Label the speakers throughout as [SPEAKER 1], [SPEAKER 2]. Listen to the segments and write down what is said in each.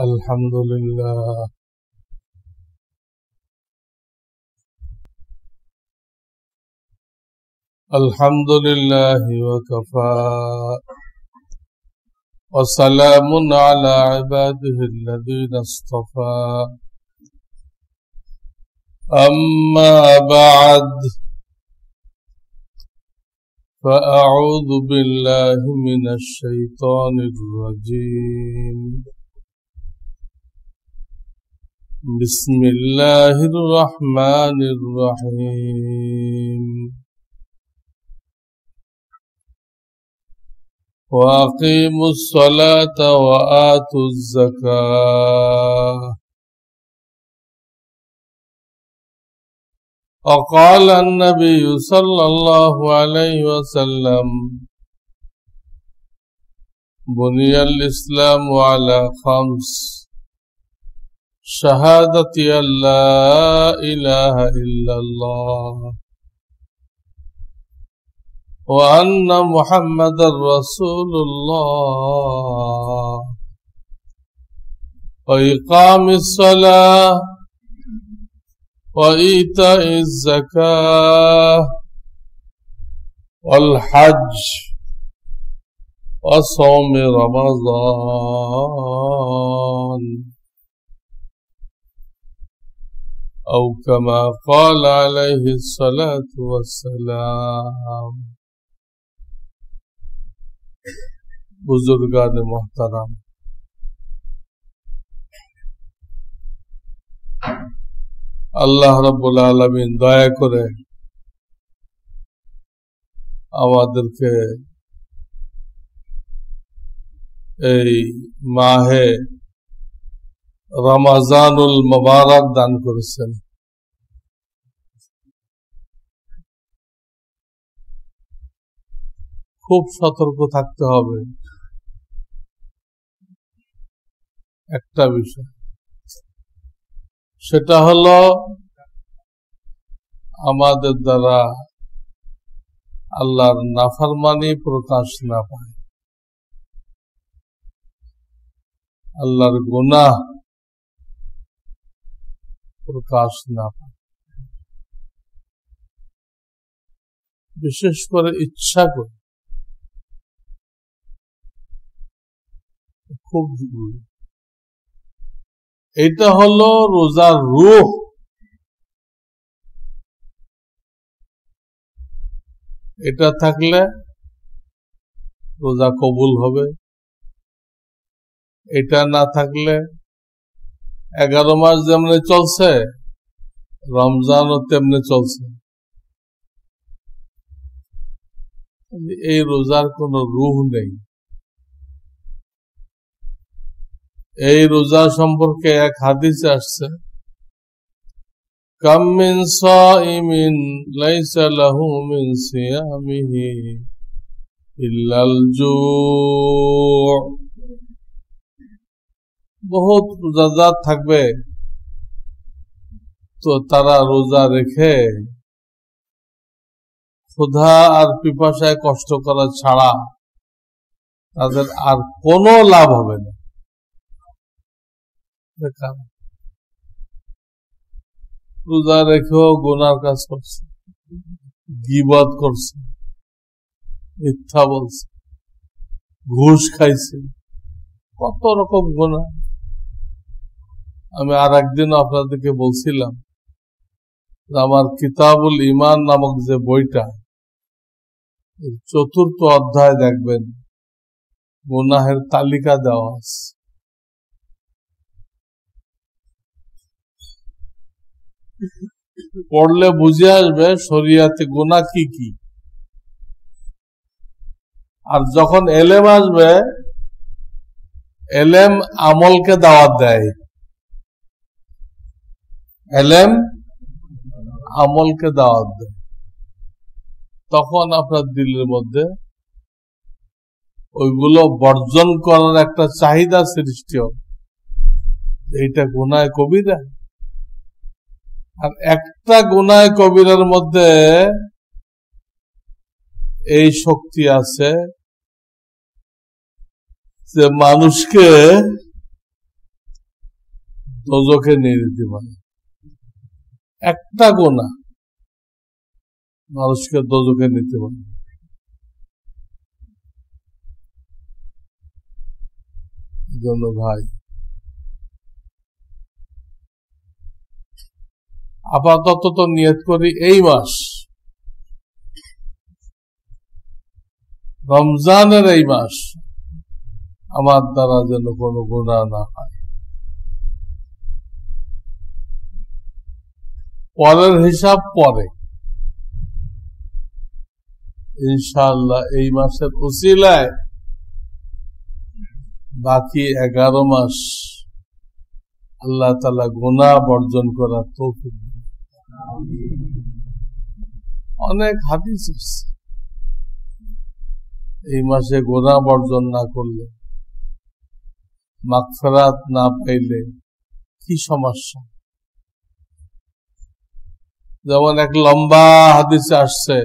[SPEAKER 1] الحمد لله الحمد لله وكفى وسلام على عباده الذين اصطفى أما بعد فأعوذ بالله من الشيطان الرجيم بسم الله الرحمن الرحيم وأقيموا الصلاة وآتوا الزكاة وقال النبي صلى الله عليه وسلم بني الإسلام على خمس شهادة أن لا إله إلا الله وأن محمد رسول الله وإقام الصلاة وإيتاء الزكاة والحج وصوم رمضان أو كما قال عليه الصلاة والسلام बुजुर्गान मोहतरम আল্লাহ রাব্বুল আলামিন দয়া করে আমাদেরকে এই মাহে রমজানুল মুবারক দান করেছেন। খুব সতর্ক থাকতে হবে একটা বিষয়, সেটা হলো আমাদের দ্বারা আল্লাহর নাফরমানি প্রকাশ না পায়, আল্লাহর গুনাহ প্রকাশ না পায়, বিশেষ করে ইচ্ছা করে। খুব জরুরি। এটা হলো রোজার রূহ। এটা থাকলে রোজা কবুল হবে, এটা না থাকলে 11 মাস যেমনি চলছে রমজানও তেমনি চলছে, এই রোজার কোনো রূহ নেই। এই রোজা সম্পর্কে এক হাদিসে আসছে, কাম মিন সাইমিন লাইসা লাহু মিন সিয়ামিহি ইল্লাল জু'। বহুত রোজাদার থাকবে তো তারা রোজা রেখে ক্ষুধা আর পিপাসায় কষ্ট করা ছাড়া তাদের আর কোনো লাভ হবে না। রোজা রেখেও গুনার কাজ করছে, গীবত করছে, মিথ্যা বলছে, ঘুষ খাইছে, কত রকম গুনাহ। আমি আর একদিন আপনাদেরকে বলছিলাম আমার কিতাবুল ঈমান নামক যে বইটা, 4th অধ্যায় দেখবেন গুনাহের তালিকা দেওয়া আছে। পড়লে বুঝে আসবে শরিয়াতে গুনাহ কি কি। আর যখন এলেম আসবে, এলেম আমলকে দাওয়াত দেয়, এলেম আমলকে দাওয়াত দেয়, তখন আপনার দিলের মধ্যে ওইগুলো বর্জন করার একটা চাহিদা সৃষ্টি হবে। এইটা গুনাহ কবিরা, আর একটা গুনাহ কবিরার মধ্যে এই শক্তি আছে যে মানুষকে দোজখে নিয়ে যেতে পারে। একটা গুনাহ মানুষকে দোজখে নিতে পারে। জন্য ভাই আপাতত তো নিয়ত করি এই মাস রমজানের এই মাস আমার দ্বারা যেন কোনো গুনাহ না হয়। পরের হিসাব পরে, ইনশাআল্লাহ এই মাসের উসিলায় বাকি 11 মাস আল্লাহ তাআলা গুনাহ বর্জন করার তৌফিক দেন। অনেক হাদিস আছে এই মাসে গুনাহ বর্জন না করলে, মাগফিরাত না পাইলে কি সমস্যা। যেমন এক লম্বা হাদিসে আসছে,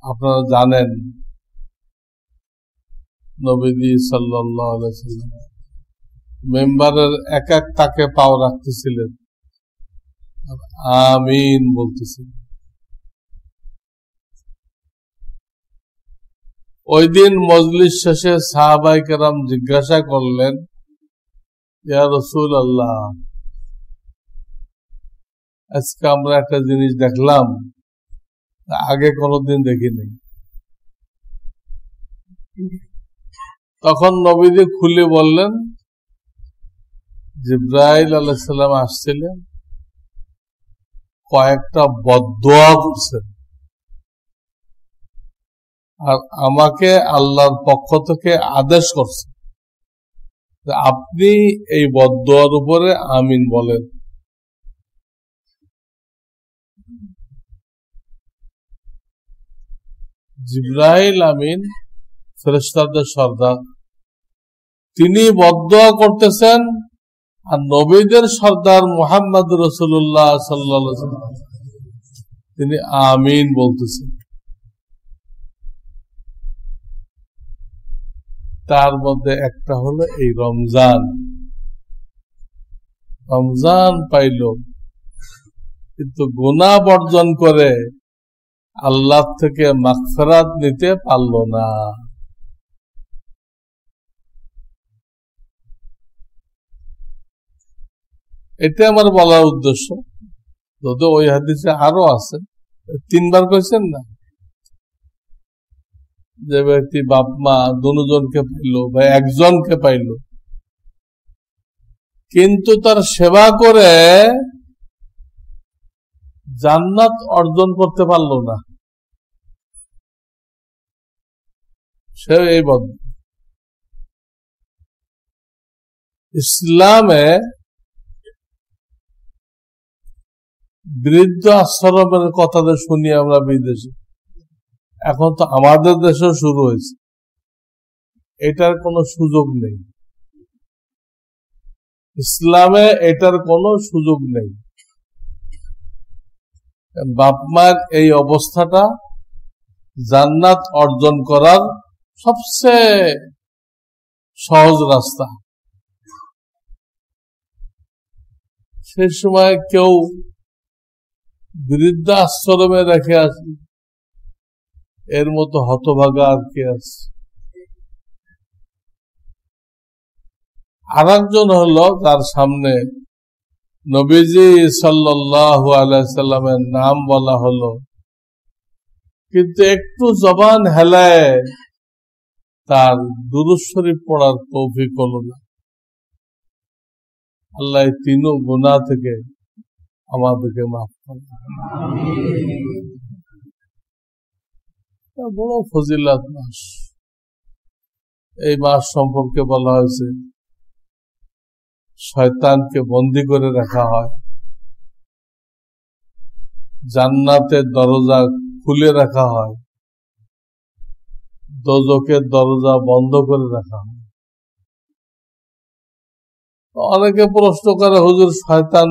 [SPEAKER 1] আপনারা জানেন নবীজি সাল্লাল্লাহু আলাইহি ওয়াসাল্লাম মেম্বারের এক এক তাকে পাও রাখতেছিলেন, আমিন বলতেছিলেন। ওই দিন মজলিস শেষে সাহাবায়ে কেরাম জিজ্ঞাসা করলেন, ইয়া রাসূলুল্লাহ, আজকে আমরা একটা জিনিস দেখলাম আগে কোনোদিন দেখিনি। তখন নবীজি খুলে বললেন, জিবরাইল আলাইহিস সালাম আসছিলেন, কয়েকটা বদদোয়া করছেন, আর আমাকে আল্লাহর পক্ষ থেকে আদেশ করছেন আপনি এই বদদোয়ার উপরে আমিন বলেন। জিবরাইল আমিন ফেরেশতাদের সর্দার, তিনি বদদোয়া করতেছেন, আর নবীদের সর্দার মুহাম্মদ রাসূলুল্লাহ সাল্লাল্লাহু আলাইহি ওয়াসাল্লাম তিনি আমিন বলতেছেন। তার মধ্যে একটা হলো এই রমজান। রমজান পাইল কিন্তু গুনাহ বর্জন করে আল্লাহ থেকে মাগফিরাত নিতে পারল না। এটা আমার বলার উদ্দেশ্য। যদি ওই হাদিসে আরো আছে, 3 বার কইছেন না, যে ব্যক্তি বাপ মা দুজনকে পাইল বা একজনকে পাইল কিন্তু তার সেবা করে জান্নাত অর্জন করতে পারল না, সে এই বদ্ধ। ইসলামে বৃদ্ধ আশ্রমের কথা শুনি আমরা বিদেশে, এখন তো আমাদের দেশেও শুরু হয়েছে। এটার কোনো সুযোগ নেই, ইসলামে এটার কোনো সুযোগ নেই। বাপ মায়ের এই অবস্থাটা জান্নাত অর্জন করার সবচেয়ে সহজ রাস্তা। সে সময় কেউ বৃদ্ধ আশ্রমে রেখে আসে, এর মতো হতভাগা আর কে আছে? আর একজন হলো তার সামনে নবীজি সাল্লাল্লাহু আলাইহি সাল্লামের নাম বলা হলো, কিন্তু একটু জবান হেলায় তার দুরূদ শরীফ পড়ার তৌফিক হলো না। আল্লাহ এই 3 গুনাহ থেকে আমাদেরকে মাফ করুন। বড় ফজিলত মাস। এই মাস সম্পর্কে বলা হয়েছে শয়তানকে বন্দী করে রাখা হয়, জান্নাতের দরজা খুলে রাখা হয়, দোজখের দরজা বন্ধ করে রাখা হয়। অনেকে প্রশ্ন করে, হুজুর শয়তান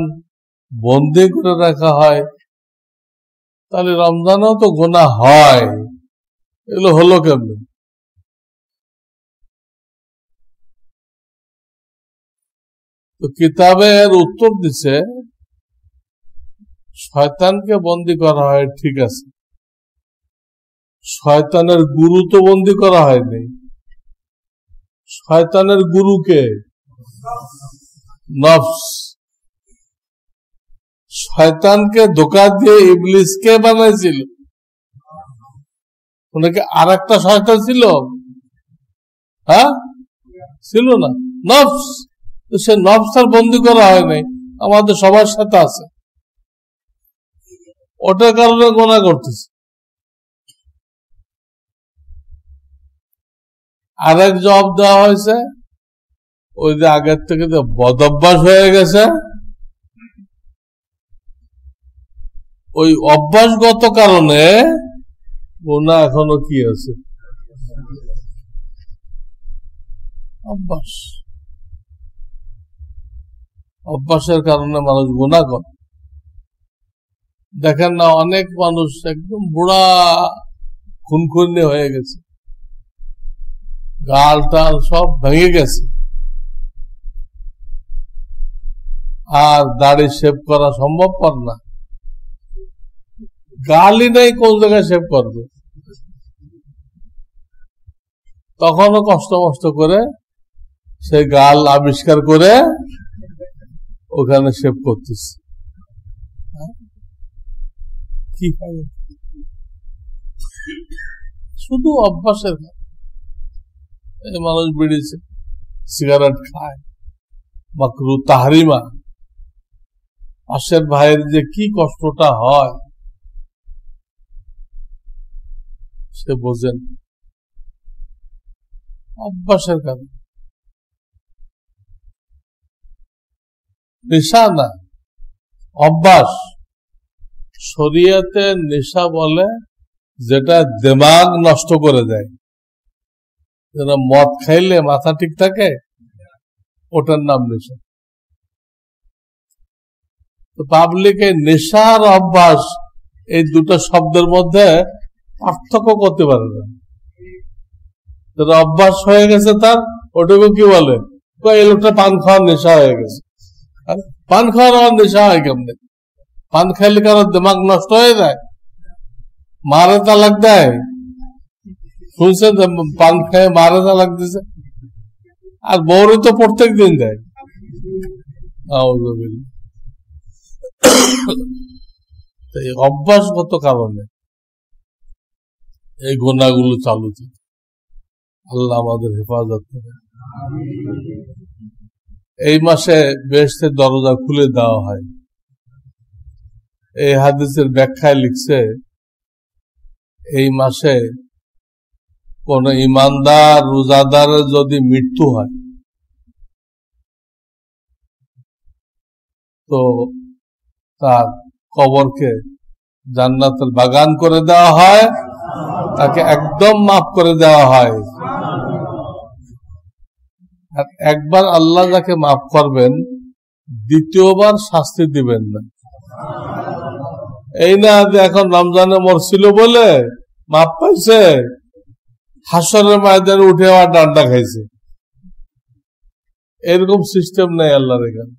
[SPEAKER 1] বন্দী করে রাখা হয়, তাহলে রমজানেও তো গুনাহ হয়, এগুলো হলো কেমন? তো কিতাবে এর উত্তর দিছে শয়তানকে বন্দী করা হয়, ঠিক আছে, শয়তানের গুরু তো বন্দী করা হয়নি। শয়তানের গুরুকে নফস, শয়তানকে ধোঁকা দিয়ে ইবলিসকে বানাইছিল। ওনাকে আর একটা শয়তান ছিল? হ্যাঁ, ছিল না, নফস। তো সে নফস আর বন্দী করা হয় নাই, আমাদের সবার সাথে আছে, ওটার কারণে গোনা করতেছে। আরেক জবাব দেওয়া হয়েছে, ওই যে আগের থেকে যে বদভ্যাস হয়ে গেছে, ওই অভ্যাসগত কারণে গোনা এখনো কি আছে, অভ্যাস। অভ্যাসের কারণে মানুষ গুনাহ করে। দেখেন না, অনেক মানুষ একদম বুড়া খুনখুনি হয়ে গেছে, গাল টাল সব ভেঙে গেছে, আর দাড়ি শেভ করা সম্ভবপর না। গালই নেই, কোন জায়গায় শেভ করবে? তখনও কষ্ট মষ্ট করে সে গাল আবিষ্কার করে ওখানে শেভ করতেছে। কি হয়? শুধু অভ্যাসের। এই মানুষ বিড়ি সিগারেট খায়, মাকরু তাহরিমা, পাশের ভাইয়ের যে কি কষ্টটা হয় সে বোঝেন, অভ্যাসের কারণে। নেশা না, অভ্যাস। শরীয়তে নেশা বলে যেটা দিমাগ নষ্ট করে দেয়। যেটা মদ খাইলে মাথা ঠিক থাকে, ওটার নাম নেশা। তো পাবলিকে নেশা আর অভ্যাস এই দুটো শব্দের মধ্যে পার্থক্য করতে পারে না। যেটা অভ্যাস হয়ে গেছে তার, ওটাকে কি বলে? এই লোকটা পান খাওয়ার নেশা হয়ে গেছে। পান খাওয়ার নেশা হয় কেমনে? পান খাইলে কারো দিমাগ নষ্ট হয়ে যায়, মারে তালাক দেয়। শুনছে পান খেয়ে মারে তালাক দিছে, আর বউরে তো প্রত্যেক দিন দেয়। এই অভ্যাসগত কারণে এই গুনাহগুলো চালু থাকে। আল্লাহ আমাদের হেফাজত করে। এই মাসে বেহেশতের দরজা খুলে দেওয়া হয়। এই হাদিসের ব্যাখ্যায় লিখছে, এই মাসে কোন ইমানদার রোজাদারের যদি মৃত্যু হয় তো তার কবরকে জান্নাতের বাগান করে দেওয়া হয়, তাকে একদম মাফ করে দেওয়া হয়। আর একবার আল্লাহ যাকে মাফ করবেন, দ্বিতীয়বার শাস্তি দিবেন না। এই না যে এখন রমজানে মরছিল বলে মাফ পাইছে, হাসরের ময়দানে উঠে আবার ডান্ডা খাইছে, এরকম সিস্টেম নেই আল্লাহর এখানে।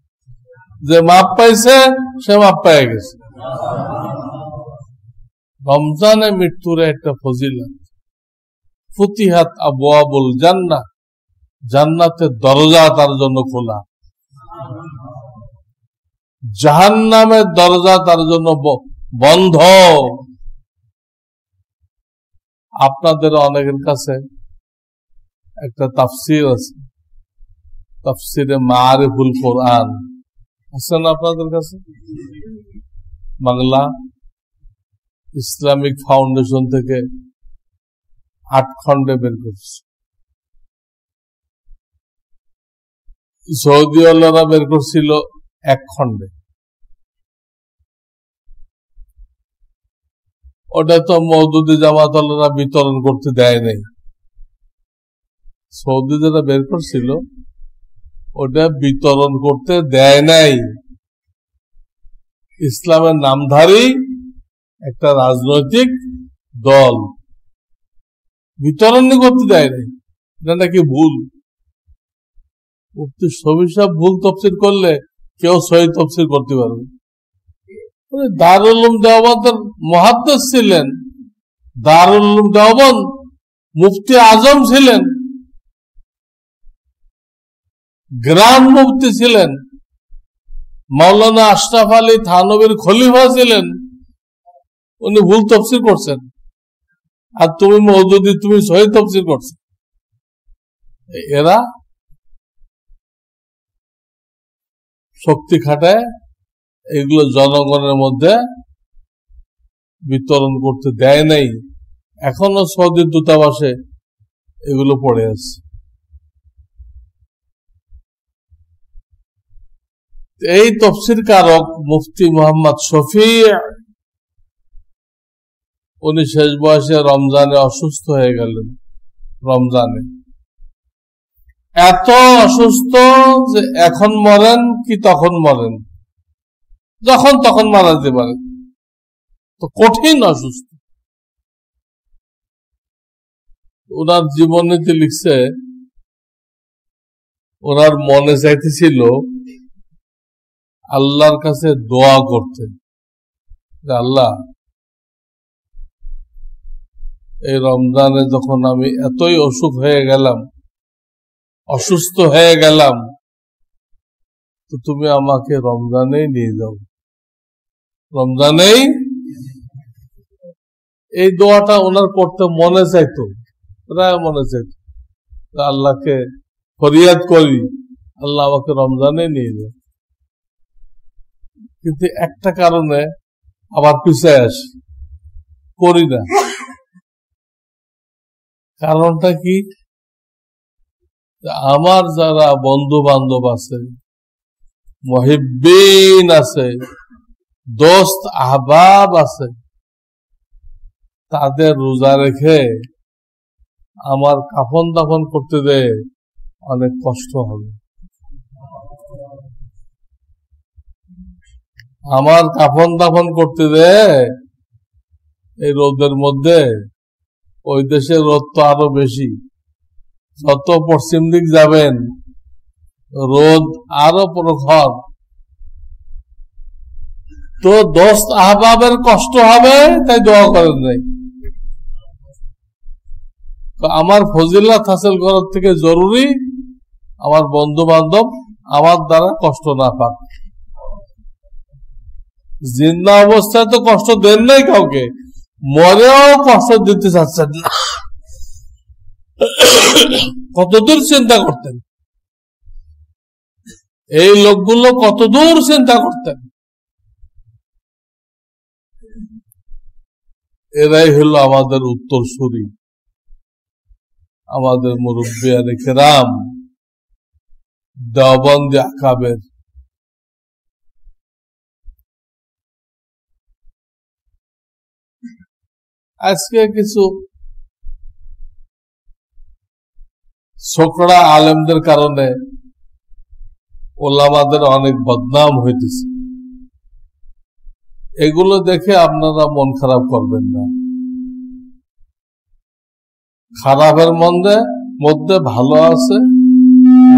[SPEAKER 1] যে মাপ পাইছে সে মাপ পেয়ে গেছে। রমজানে মৃত্যুর একটা ফজিলত, ফুতিহাত আবওয়াবুল জান্নাহ, জান্নাতের দরজা তার জন্য খোলা, জাহান্নামের দরজা তার জন্য বন্ধ। আপনাদের অনেকের কাছে একটা তাফসির আছে, তাফসিরে মারিফুল কোরআন আছে না আপনাদের কাছে? বাংলা ইসলামিক ফাউন্ডেশন থেকে 8 খণ্ডে বের করছে, সৌদি আল্লাহরা বের করছিল 1 খণ্ডে। ওটা তো মওদুদি জামাত-ওয়ালারা বিতরণ করতে দেয় নাই। সৌদি যারা বের করছিল ওটা বিতরণ করতে দেয় নাই। ইসলামের নামধারী একটা রাজনৈতিক দল বিতরণ করতে দেয় নাই, এটা নাকি ভুল। মুফতি শফি সাহেব ভুল তফসির করলে কেউ সহি তফসির করতে পারবে। দারুল উলুম দেওবন্দের মুহাদ্দিস ছিলেন, দারুল উলুম দেওবন্দ মুফতি আজম ছিলেন, গ্রান্ড মুফতি ছিলেন, মাওলানা আশরাফ আলী থানবীর খলিফা ছিলেন, উনি ভুল তফসির করছেন, আর তুমি মওদুদি তুমি সহি তফসির করছো। এরা শক্তি খাটায় এগুলো জনগণের মধ্যে বিতরণ করতে দেয় নাই। এখনো সৌদি দূতাবাসে এগুলো পড়ে আছে। এই তফসির কারক মুফতি মোহাম্মদ শফি, উনি শেষ বয়সে রমজানে অসুস্থ হয়ে গেলেন। রমজানে এত অসুস্থ যে এখন মরেন কি তখন মরেন, যখন তখন মারা যেতে পারেন, তো কঠিন অসুস্থ। ওনার জীবনীতে লিখছে ওনার মনে চাইতেছিল আল্লাহর কাছে দোয়া করতে, আল্লাহ এই রমজানে যখন আমি এতই অসুস্থ হয়ে গেলাম, তো তুমি আমাকে রমজানেই নিয়ে যাও, রমজানেই। এই দোয়াটা ওনার করতে মনে চাইতো, প্রায় মনে চাইতো, আল্লাহকে ফরিয়াদ করি, আল্লাহ আমাকে রমজানে নিয়ে যাও। কিন্তু একটা কারণে আবার পিছায় আসি, করি না। কারণটা কি? আমার যারা বন্ধু বান্ধব আছে, মুহিব্বিন আছে, দোস্ত আহবাব আছে, তাদের রোজা রেখে আমার কাফন দাফন করতে দেয় অনেক কষ্ট হবে। আমার কাফন দাফন করতে দেয় এই রোদের মধ্যে, ওই দেশের রোদ তো আরো বেশি, যত পশ্চিম দিক যাবেন রোদ আরো প্রখর, তো দোস্ত আহবাবের কষ্ট হবে, তাই দোয়া করেন নাই। আমার ফজিলাত হাসিল করার থেকে জরুরি আমার বন্ধু বান্ধব আমার দ্বারা কষ্ট না পাক। জিন্দা অবস্থায় তো কষ্ট দেন নাই কাউকে, মরেও কষ্ট দিতে চাচ্ছেন না। কতদূর চিন্তা করতেন এই লোকগুলো, কতদূর চিন্তা করতেন। এরাই হলো আমাদের উত্তরসূরি, আমাদের মুরব্বিয়ানে কেরাম, দেওবন্দি আকাবের। আজকে কিছু ছোকরা আলেমদের কারণে ওলামাদের অনেক বদনাম হইতেছে। এগুলো দেখে আপনারা মন খারাপ করবেন না। খারাপের মধ্যে ভালো আছে,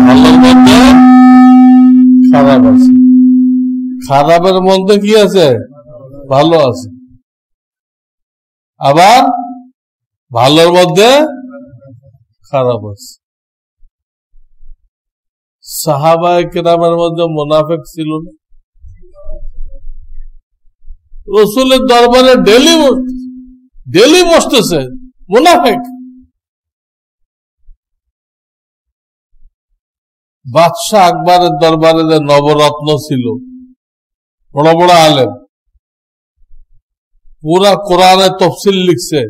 [SPEAKER 1] ভালোর মধ্যে খারাপ আছে, খারাপের মধ্যে কি আছে? ভালো আছে, আবার ভালোর মধ্যে খারাপ আছে। সাহাবায়ে কেরামের মধ্যে মুনাফিক ছিল না? রাসূলের দরবারে ডেলি বসতেছে মুনাফিক। বাদশাহ আকবরের দরবারে যে নবরত্ন ছিল, বড় বড় আলেম, পুরা কোরআনে তফসিল লিখছে,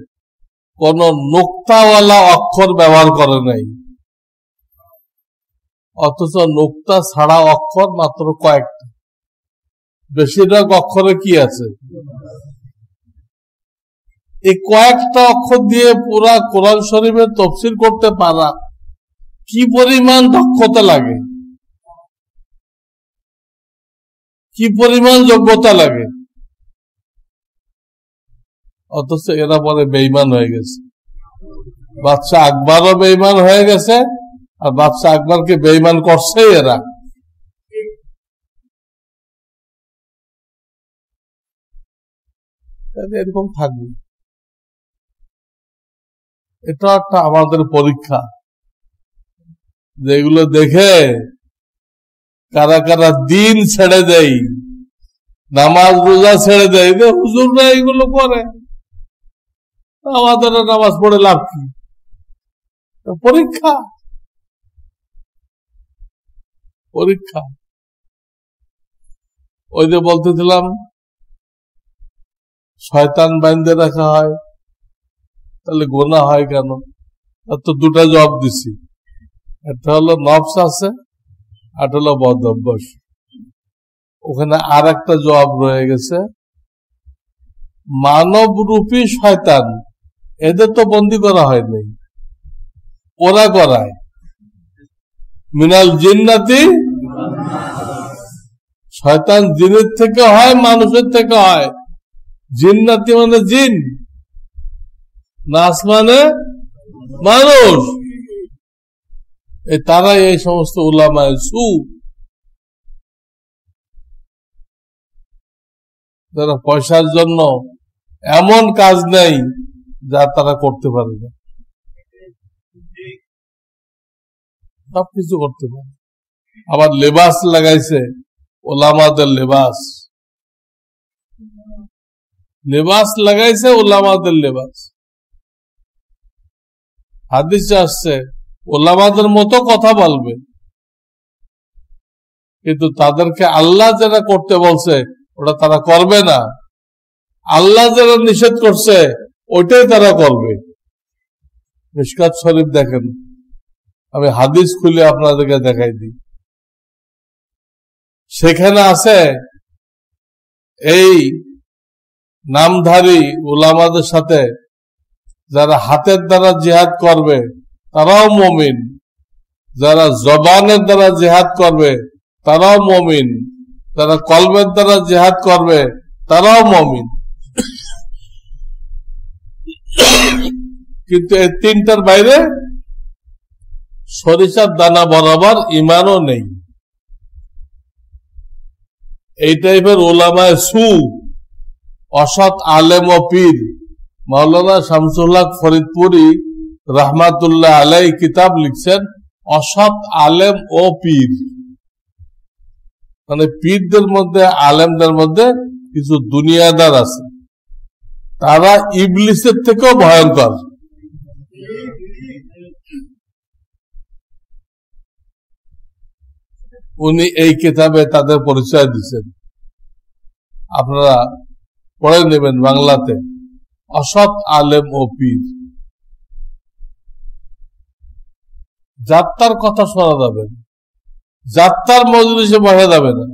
[SPEAKER 1] কোন নুক্তাওয়ালা অক্ষর ব্যবহার করে নাই। অথচ নুক্তা ছাড়া অক্ষর মাত্র কয়েকটা, বেশিরভাগ অক্ষরে কি আছে? এই কয়েকটা অক্ষর দিয়ে পুরা কোরআন শরীফের তফসির করতে পারা কি পরিমাণ দক্ষতা লাগে, কি পরিমাণ যোগ্যতা লাগে। অথচ এরা পরে বেঈমান হয়ে গেছে। বাদশাহ আকবরও বেঈমান হয়ে গেছে, আর বাদশাহ আকবরকে বেঈমান করছে এরা। এরকম থাকবে, এটা একটা আমাদের পরীক্ষা, যেগুলো দেখে কারা কারা দিন ছেড়ে দেয়, নামাজ রোজা ছেড়ে দেয়, হুজুররা এগুলো করে, আমাদের নামাজ পড়ে লাভ কি? পরীক্ষা, পরীক্ষা। ওই যে বলতেছিলাম শয়তান বাইন্ধে রাখা হয়, তাহলে গোনা হয় কেন? তার তো দুটা জবাব দিছি, একটা হলো নফস আছে, আর হলো বদ অভ্যাস। ওখানে আর একটা জবাব রয়ে গেছে, মানব রূপী শয়তান, এদের তো বন্দী করা হয়নি, ওরা করায়। মিনাল জিন্নাতি, শয়তান জিনের থেকে হয়, মানুষের থেকে হয়। জিন্নাতি মানে জিন, নাস মানে মানুষ। তারাই এই সমস্ত উলামায়ে সু, যারা পয়সার জন্য এমন কাজ নেই যা তারা করতে পারে না, সবকিছু করতে পারে। আবার লেবাস লাগাইছে, ওলামাদের লেবাস, লেবাস লাগাইছে ওলামাদের লেবাস। হাদিসে আসছে ওলামাদের মতো কথা বলবে, কিন্তু তাদেরকে আল্লাহ যারা করতে বলছে ওটা তারা করবে না, আল্লাহ যারা নিষেধ করছে ওইটাই তারা করবে। মিশকাত শরীফ দেখেন, আমি হাদিস খুলে আপনাদেরকে দেখাই দিই। সেখানে আছে এই নামধারী উলামাদের সাথে যারা হাতের দ্বারা জিহাদ করবে তারাও মুমিন, যারা জবানের দ্বারা জিহাদ করবে তারাও মুমিন, যারা কলবের দ্বারা জিহাদ করবে তারাও মুমিন। কিন্তু এই তিনটার বাইরে সরিষার দানা বরাবর ইমানও নেই। এই টাইপের ওলামায়ে সু, অসৎ আলেম ও পীর। মাওলানা শামসুল হক ফরিদপুরি রহমাতুল্লাহ আলাই কিতাব লিখছেন অসৎ আলেম ও পীর, মানে পীরদের মধ্যে, আলেমদের মধ্যে কিছু দুনিয়াদার আছে, তারা ইবলিসের থেকেও ভয়ঙ্কর। উনি এই কিতাবে তাদের পরিচয় দিচ্ছেন, আপনারা পড়ে নেবেন বাংলাতে, অসৎ আলেম ও পীর। যাত্রার কথা শোনা যাবে না, যাত্রার মজলিসে বসা যাবে না।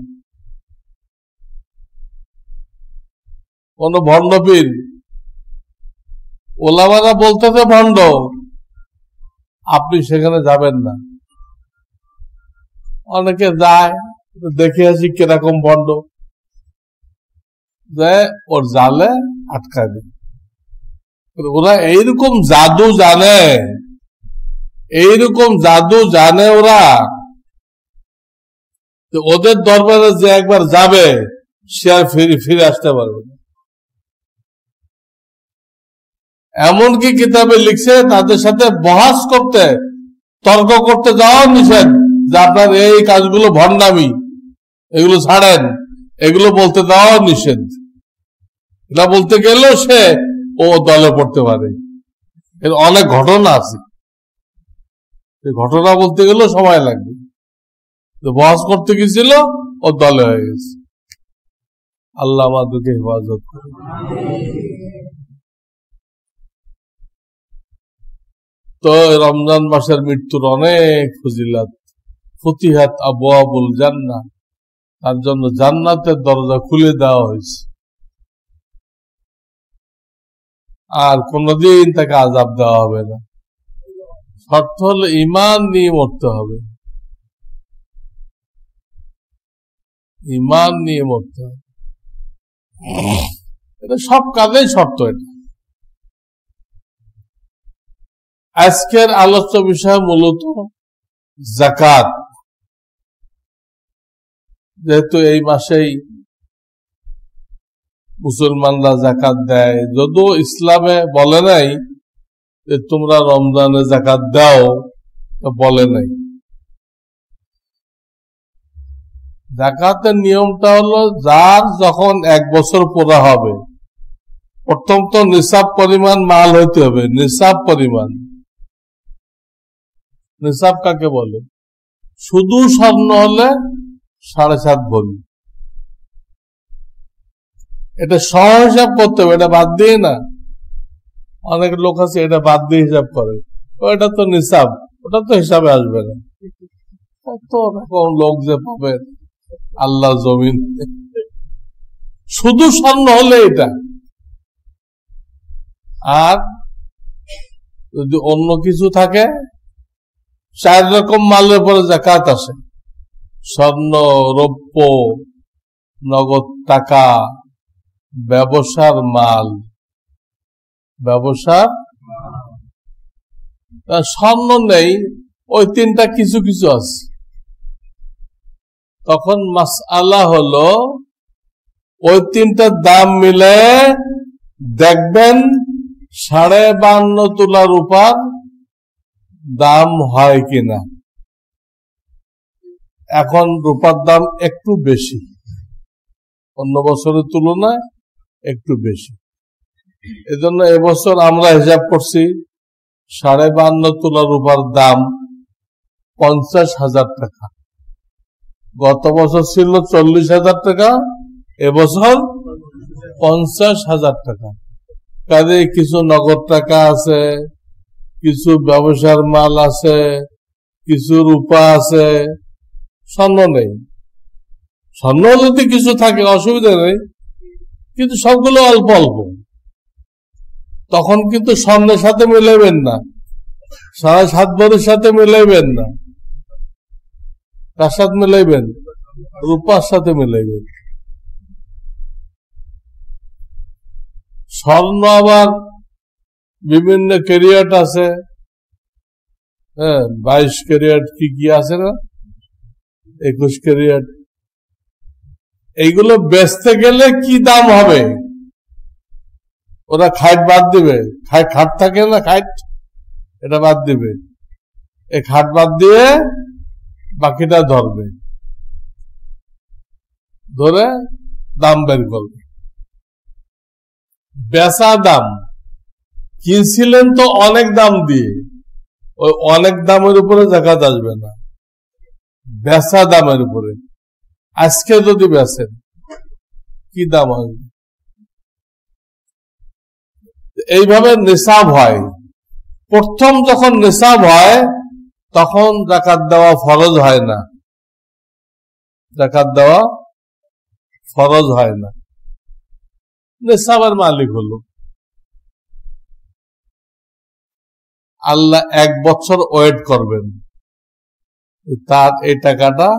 [SPEAKER 1] কোন ভণ্ড পীর, ওলামারা বলতেছে ভণ্ড, আপনি সেখানে যাবেন না। অনেকে যায়, দেখে আসি কিরকম ভণ্ড, যে ওর জালে আটকায় দেয়। ওরা এইরকম জাদু জানে, এইরকম জাদু জানে ওরা, ওদের দরবারে যে একবার যাবে সে আর ফিরে আসতে পারবে না। এমনকি কিতাবে লিখছে তাদের সাথে বহাস করতে, তর্ক করতে যাওয়া নিষেধ, যে আপনার এই কাজগুলো ভণ্ডামি, এগুলো ছাড়েন, এগুলো বলতে দেওয়া নিষেধ। এটা বলতে গেলেও সে ও দলে পড়তে পারে। এর অনেক ঘটনা আছে, ঘটনা বলতে গেলেও সময় লাগবে। বহাস করতে গেছিল, ও দলে হয়ে গেছে। আল্লাহ আমাদেরকে হেফাজত করে। তো রমজান মাসের মৃত্যুর অনেক ফজিলত, ফতিহাত আবওয়াবুল জান্নাহ, তার জন্য জান্নাতের দরজা খুলে দেওয়া হয়েছে, আর কোনদিন তাকে আযাব দেওয়া হবে না। শর্ত হলো ঈমান নিয়ে মরতে হবে, ঈমান নিয়ে মরতে হবে। এটা সব কাজেই শর্ত। এটা আজকের আলোচ্য বিষয় মূলত জাকাত, যেহেতু এই মাসেই মুসলমানরা জাকাত দেয়, যদিও ইসলামে বলে নাই যে তোমরা রমজানে জাকাত দাও, বলে নাই। জাকাতের নিয়মটা হলো যার যখন 1 বছর পুরা হবে, প্রথম তো নিসাব পরিমাণ মাল হইতে হবে। নিসাব পরিমাণ, নিসাব কাকে বলে? শুধু স্বর্ণ হলে 7.5 ভরি। এটা সহ হিসাব করতে হবে, এটা বাদ দিয়ে না। অনেক লোক আছে এটা বাদ দিয়ে হিসাব করে, ওটা তো নিসাব, ওটা তো হিসাবে আসবে না। কত রকম লোক যে পাবে আল্লাহ জমিন। শুধু স্বর্ণ হলে এটা। আর যদি অন্য কিছু থাকে, 4 রকম মালের পরে জাকাত আসে: স্বর্ণ, রৌপ্য, নগদ টাকা, ব্যবসার মাল। ব্যবসার স্বর্ণ নেই, ওই 3টা কিছু কিছু আছে। তখন মাসআলা হলো ওই 3টার দাম মিলে দেখবেন 52.5 তোলা রূপার দাম হয় কিনা। এখন রূপার দাম একটু বেশি, অন্য বছরের তুলনায় একটু বেশি। এজন্য এবছর আমরা হিসাব করছি 52.5 তোলা রূপার দাম 50,000 টাকা। গত বছর ছিল 40,000 টাকা, এবছর 50,000 টাকা। কাজে কিছু নগদ টাকা আছে, কিছু ব্যবসার মাল আছে, কিছু রূপা আছে, স্বর্ণ নেই। স্বর্ণ যদি কিছু থাকে অসুবিধা নেই, কিন্তু সবগুলো অল্প অল্প। তখন কিন্তু স্বর্ণের সাথে মিলাইবেন না, 7.5 ভরির সাথে মিলাইবেন না। কার সাথে মিলাইবেন? রূপার সাথে মিলাইবেন। স্বর্ণ আবার বিভিন্ন ক্যারিয়াট আছে, 22 ক্যারিয়াট কি কি আছে না, 21 ক্যারিয়াট। এইগুলো বেচতে গেলে কি দাম হবে? ওরা খাট বাদ দিবে। খাট থাকে না, খাট, এটা বাদ দিবে। এই খাট বাদ দিয়ে বাকিটা ধরবে, ধরে দাম বের করবে। বেচা দাম, কিনছিলেন তো অনেক দাম দিয়ে, ওই অনেক দামের উপরে জাকাত আসবে না, বেচা দামের উপরে। আজকে যদি বেচেন কি দাম আসবে? এইভাবে নিসাব হয়। প্রথম যখন নিসাব হয় তখন জাকাত দেওয়া ফরজ হয় না, জাকাত দেওয়া ফরজ হয় না। নিসাবের মালিক হলো আল্লাহ। 1 বছর ওয়েট করবেন, তার এই টাকাটা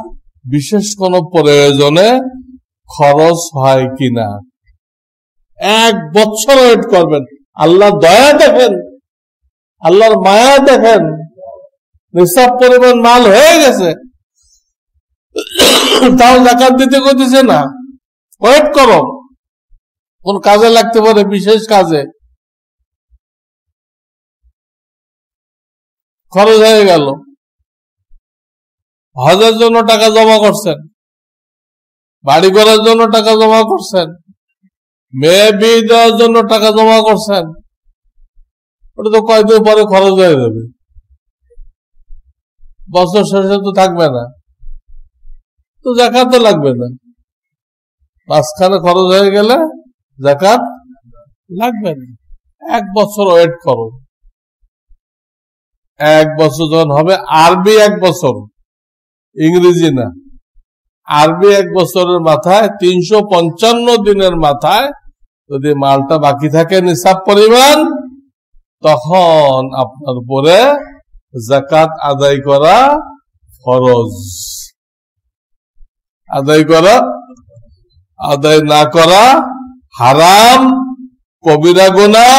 [SPEAKER 1] বিশেষ কোন প্রয়োজনে খরচ হয় কিনা। 1 বছর ওয়েট করবেন। আল্লাহ দয়া দেখেন, আল্লাহর মায়া দেখেন, নিসাব পরিমাণ মাল হয়ে গেছে, তাও জাকাত দিতে করতেছে না। ওয়েট করো, কোন কাজে লাগতে পারে, বিশেষ কাজে খরচ হয়ে গেল। হজের জন্য টাকা জমা করছেন, বাড়ি করার জন্য টাকা জমা করছেন, মেয়ে বিয়ে দেওয়ার জন্য টাকা জমা করছেন, ওটা তো কয়েকদিন পরে খরচ হয়ে যাবে, বছর শেষে তো থাকবে না, তো জাকাত তো লাগবে না। মাঝখানে খরচ হয়ে গেলে জাকাত লাগবে না। 1 বছর ওয়েট করো। 1 বছর যখন হবে, আরবি 1 বছর, ইংরেজি না, আরবি 1 বছরের মাথায় 355 দিনের মাথায় যদি মালটা বাকি থাকে নিসাব পরিমাণ, তখন আপনার উপরে জাকাত আদায় করা ফরজ। আদায় করা, আদায় না করা হারাম, কবিরা গুনাহ,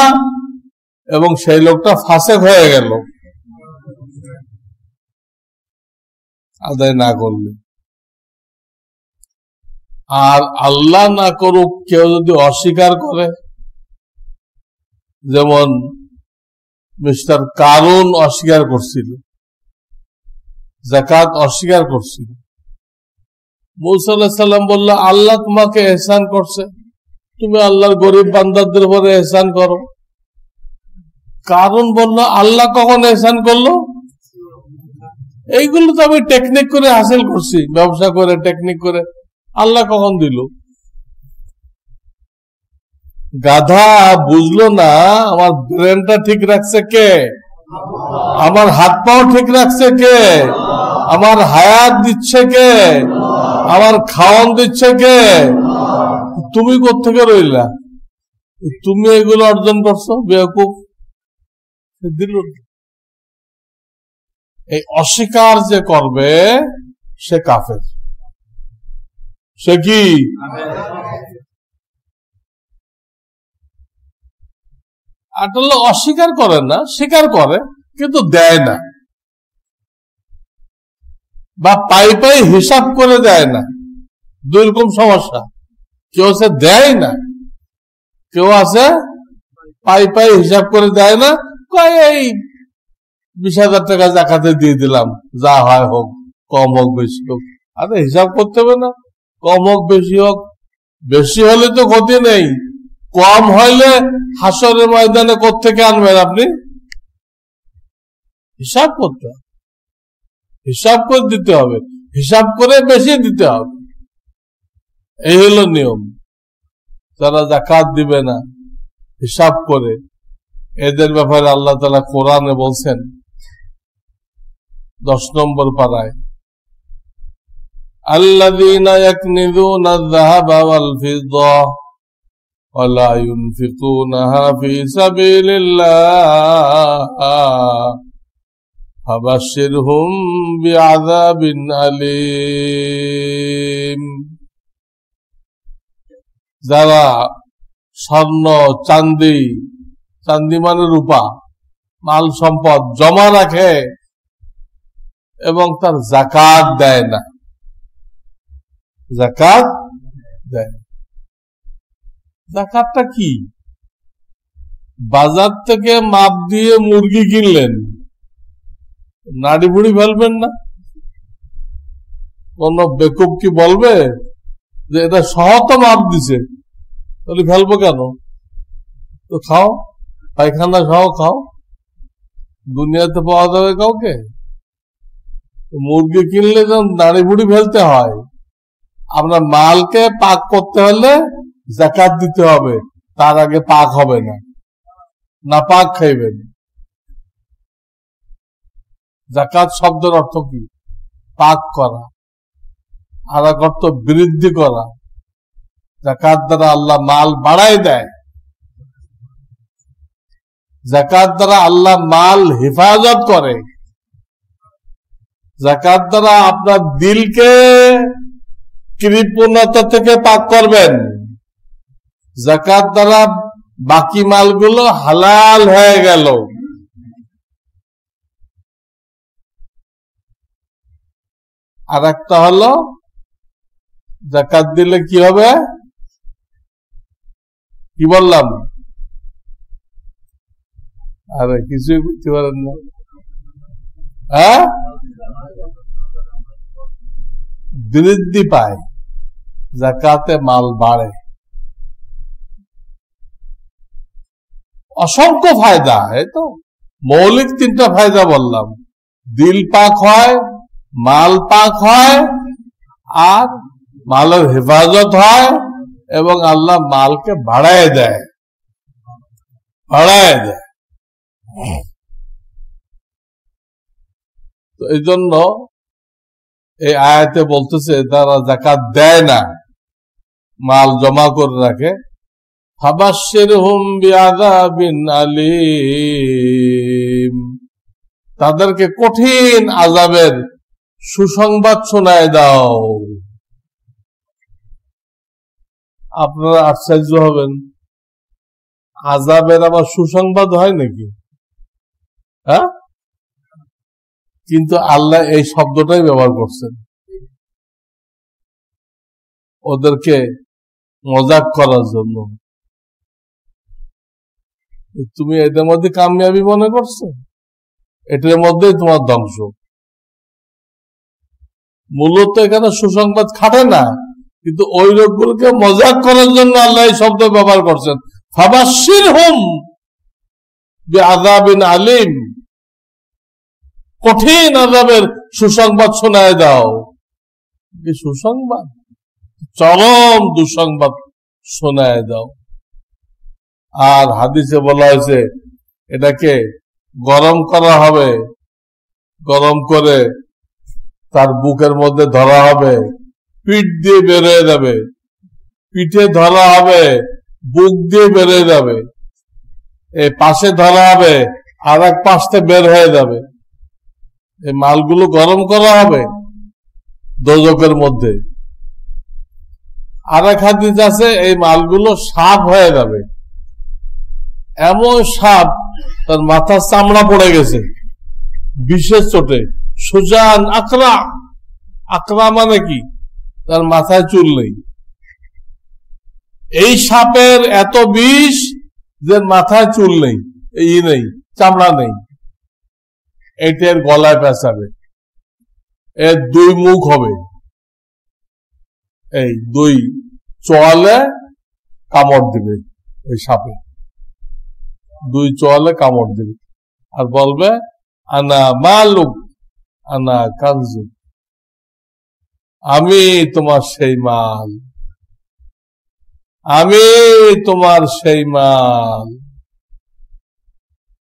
[SPEAKER 1] এবং সেই লোকটা ফাসেক হয়ে গেল। আদায় না করলে। আর আল্লাহ না করুক কেউ যদি অস্বীকার করে, যেমন মিস্টার কারুন অস্বীকার করছিল, যাকাত অস্বীকার করছিল, মুসা আলাইহিস সালাম বলল আল্লাহ তোমাকে ইহসান করছে, তুমি আল্লাহর গরিব বান্দাদের উপরে ইহসান করো। কারণ বলল আল্লাহ কখন ইহসান করলো? এইগুলো তো আমি টেকনিক করে হাসিল করছি, ব্যবসা করে টেকনিক করে, আল্লাহ কখন দিল? গাধা বুঝলো না আমার ব্রেনটা ঠিক রাখছে কে? আমার হাত পাও ঠিক রাখছে কে? আমার হায়াত দিচ্ছে কে? আমার খাওয়ান দিচ্ছে কে? তুমি কোত্থেকে রইলা? তুমি এগুলো অর্জন করছো, বেয়াকুফ। দিল। এই অস্বীকার যে করবে সে কাফের। সে কি? আসলে অস্বীকার করে না, স্বীকার করে কিন্তু দেয় না, বা পাই পাই হিসাব করে দেয় না। দুই রকম সমস্যা। কেউ আছে দেয় না, কেউ আছে পাই পাই হিসাব করে দেয় না, এই 20,000 টাকা জাকাতে দিয়ে দিলাম, যা হয় হোক, কম হোক বেশি হোক। আরে হিসাব করতে হবে না, কম হোক বেশি হোক। বেশি হলে তো ক্ষতি নেই, কম হইলে হাসরের ময়দানে কোত্থেকে আনবেন আপনি? হিসাব করতে হবে, হিসাব করে দিতে হবে, হিসাব করে বেশি দিতে হবে। এই হলো নিয়ম। যারা যাকাত দিবে না হিসাব করে, এদের ব্যাপারে আল্লাহ তাআলা কোরআনে বলছেন 10 নম্বর পারায়, আল্লাযীনা ইয়াকনিযুনা আয-যাহাবা ওয়াল ফিদ্দা ওয়া লা ইউনফিকুনাহা ফী সাবিলিল্লাহ ফাবাশশিরহুম বিআযাবিন আলীম। যারা স্বর্ণ, চাঁদি, চাঁদি মানে রূপা, মাল সম্পদ জমা রাখে এবং তার যাকাত দেয় না, যাকাত দেয়। যাকাতটা কি? বাজার থেকে মাপ দিয়ে মুরগি কিনলেন, নাড়ি বুড়ি ফেলবেন না? কোন বেকুব কি বলবে যে এটা সহত মাপ দিছে, তাহলে ফেলবো কেন? তো খাও, পায়খানা সহ খাও, দুনিয়াতে পাওয়া যাবে কাউকে? মুরগি কিনলে যেমন নাড়ি বুড়ি ফেলতে হয়, আপনার মালকে পাক করতে হলে যাকাত দিতে হবে, তার আগে পাক হবে না, না পাক খাইবেন। যাকাত শব্দের অর্থ কি? পাক করা, আর এক অর্থ বৃদ্ধি করা। যাকাত দ্বারা আল্লাহ মাল বাড়ায় দেয়, যাকাত দ্বারা আল্লাহ মাল হেফাজত করে, যাকাত দ্বারা আপনার দিলকে কৃপণতা থেকে পাক করবেন, যাকাত দ্বারা বাকি মালগুলো হালাল হয়ে গেল। আর একটা হলো যাকাত দিলে কি হবে? কি বললাম? আরে কিছুই বুঝতে পারেন না, হ্যাঁ? বৃদ্ধি পায়, যাকাতে মাল বাড়ে। অসংখ্য ফায়দা, এই তো মৌলিক 3টা ফায়দা বললাম। দিল পাক হয়, মাল পাক হয়, আর মালের হেফাজত হয়, এবং আল্লাহ মালকে বাড়ায় দেয়, বাড়ায় দেয়। তো এই জন্য এই আয়াতে বলতেছে তারা যাকাত দেয় না, মাল জমা করে রাখে, ফাবাশশিরহুম বিআযাবিন আলীম, তাদেরকে কঠিন আযাবের সুসংবাদ শোনায় দাও। আপনারা আশ্চর্য হবেন, আযাবের আবার সুসংবাদ হয় নাকি? হ্যাঁ, কিন্তু আল্লাহ এই শব্দটাই ব্যবহার করছেন ওদেরকে মজাক করার জন্য। তুমি এটার মধ্যে কামিয়াবি মনে করছো, এটার মধ্যেই তোমার ধ্বংস। মূলত এখানে সুসংবাদ খাটে না, কিন্তু ওই লোকগুলোকে মজাক করার জন্য আল্লাহ এই শব্দ ব্যবহার করছেন। ফাবাশশিরহুম বিআযাবিন আলীম, কঠিন আযাবের সুসংবাদ শোনায় দাও। কি সুসংবাদ? চরম দুঃসংবাদ শোনায় দাও। আর হাদিসে বলা হয়েছে এটাকে গরম করা হবে, গরম করে তার বুকের মধ্যে ধরা হবে, পিঠ দিয়ে বেরোয় যাবে, পিঠে ধরা হবে, বুক দিয়ে বেরোয় যাবে, এই পাশে ধরা হবে, আর এক পাশে বের হয়ে যাবে। এই মালগুলো গরম করা হবে দোজখের মধ্যে। আর এক হাদিস আছে এই মালগুলো সাপ হয়ে যাবে, এমন সাপ তার মাথার চামড়া পড়ে গেছে বিশেষ চোটে। সুজান আকরা, আকরা মানে কি? তার মাথায় চুল নেই। এই সাপের এত বিষ যে মাথায় চুল নেই, এই নেই, চামড়া নেই, এটার গলায় পেঁচাবে। এর দুই মুখ হবে, এই দুই চোয়ালে কামড় দিবে, এই সাপে দুই চোয়ালে কামড় দিবে আর বলবে আনা মালুক আনা কানজু, আমি তোমার সেই মাল, আমি তোমার সেই মাল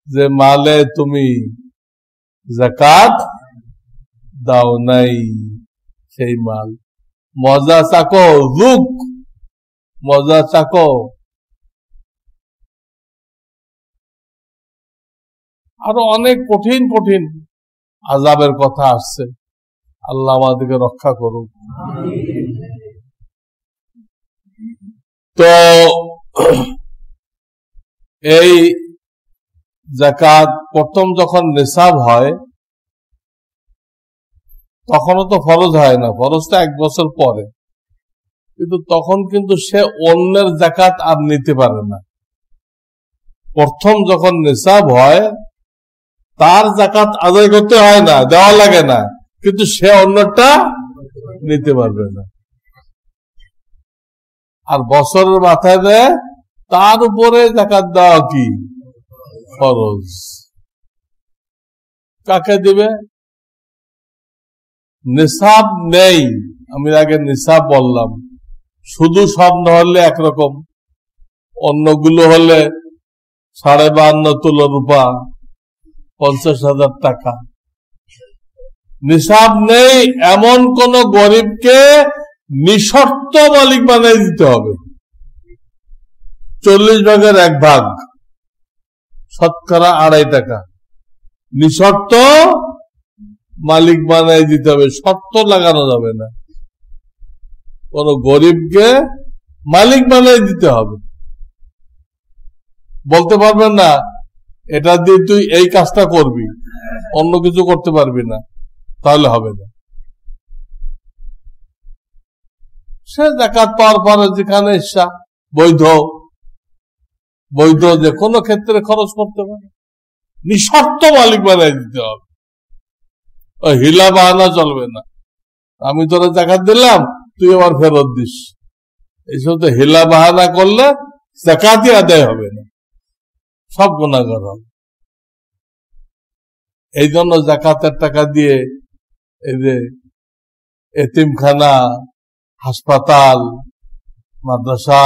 [SPEAKER 1] যে মালে তুমি যাকাত দাও নাই, সেই মাল। মজা চাকো, রুক মজা চাকো। আরো অনেক কঠিন কঠিন আযাবের কথা আসছে, আল্লাহ আমাদেরকে রক্ষা করুক। তো এই যাকাত প্রথম যখন নিসাব হয় তখনও তো ফরজ হয় না, ফরজটা 1 বছর পরে, কিন্তু তখন কিন্তু সে অন্যের যাকাত আর নিতে পারে না। প্রথম যখন নিসাব হয় তার যাকাত আদায় করতে হয় না, দেওয়া লাগে না, কিন্তু সে অন্যটা নিতে পারবে না। আর বছরের মাথায় দেয় তার উপরে যাকাত দেওয়া কি ফরজ। কাকে দিবে? নিসাব নেই, আমি আগে নিসাব বললাম, শুধু স্বর্ণ হলে একরকম, অন্যগুলো হলে 52.5 তোলা রূপা, 50,000 টাকা। নিসাব নেই এমন কোন গরিবকে নিঃশর্ত মালিক বানিয়ে দিতে হবে। 40 ভাগের 1 ভাগ, শতকরা 2.5 টাকা নিঃশর্ত মালিক বানিয়ে দিতে হবে, শর্ত লাগানো যাবে না। কোন গরিবকে মালিক বানিয়ে দিতে হবে। বলতে পারবেন না এটা দিয়ে তুই এই কাজটা করবি, অন্য কিছু করতে পারবি না, তাহলে হবে না। সে যাকাত পাওয়ার পরে যেখানে ইচ্ছা বৈধ বৈধ যে কোনো ক্ষেত্রে খরচ করতে পারে, নিঃশর্ত মালিক বানিয়ে দিতে হবে। হিলা বাহানা চলবে না, আমি তোরা যাকাত দিলাম তুই আমার ফেরত দিস, এইসব তো হিলা বাহানা করলে যাকাতই আদায় হবে না, সব গুনাহগার হবে। এই জন্য যাকাতের টাকা দিয়ে এই যে এতিমখানা, হাসপাতাল, মাদ্রাসা,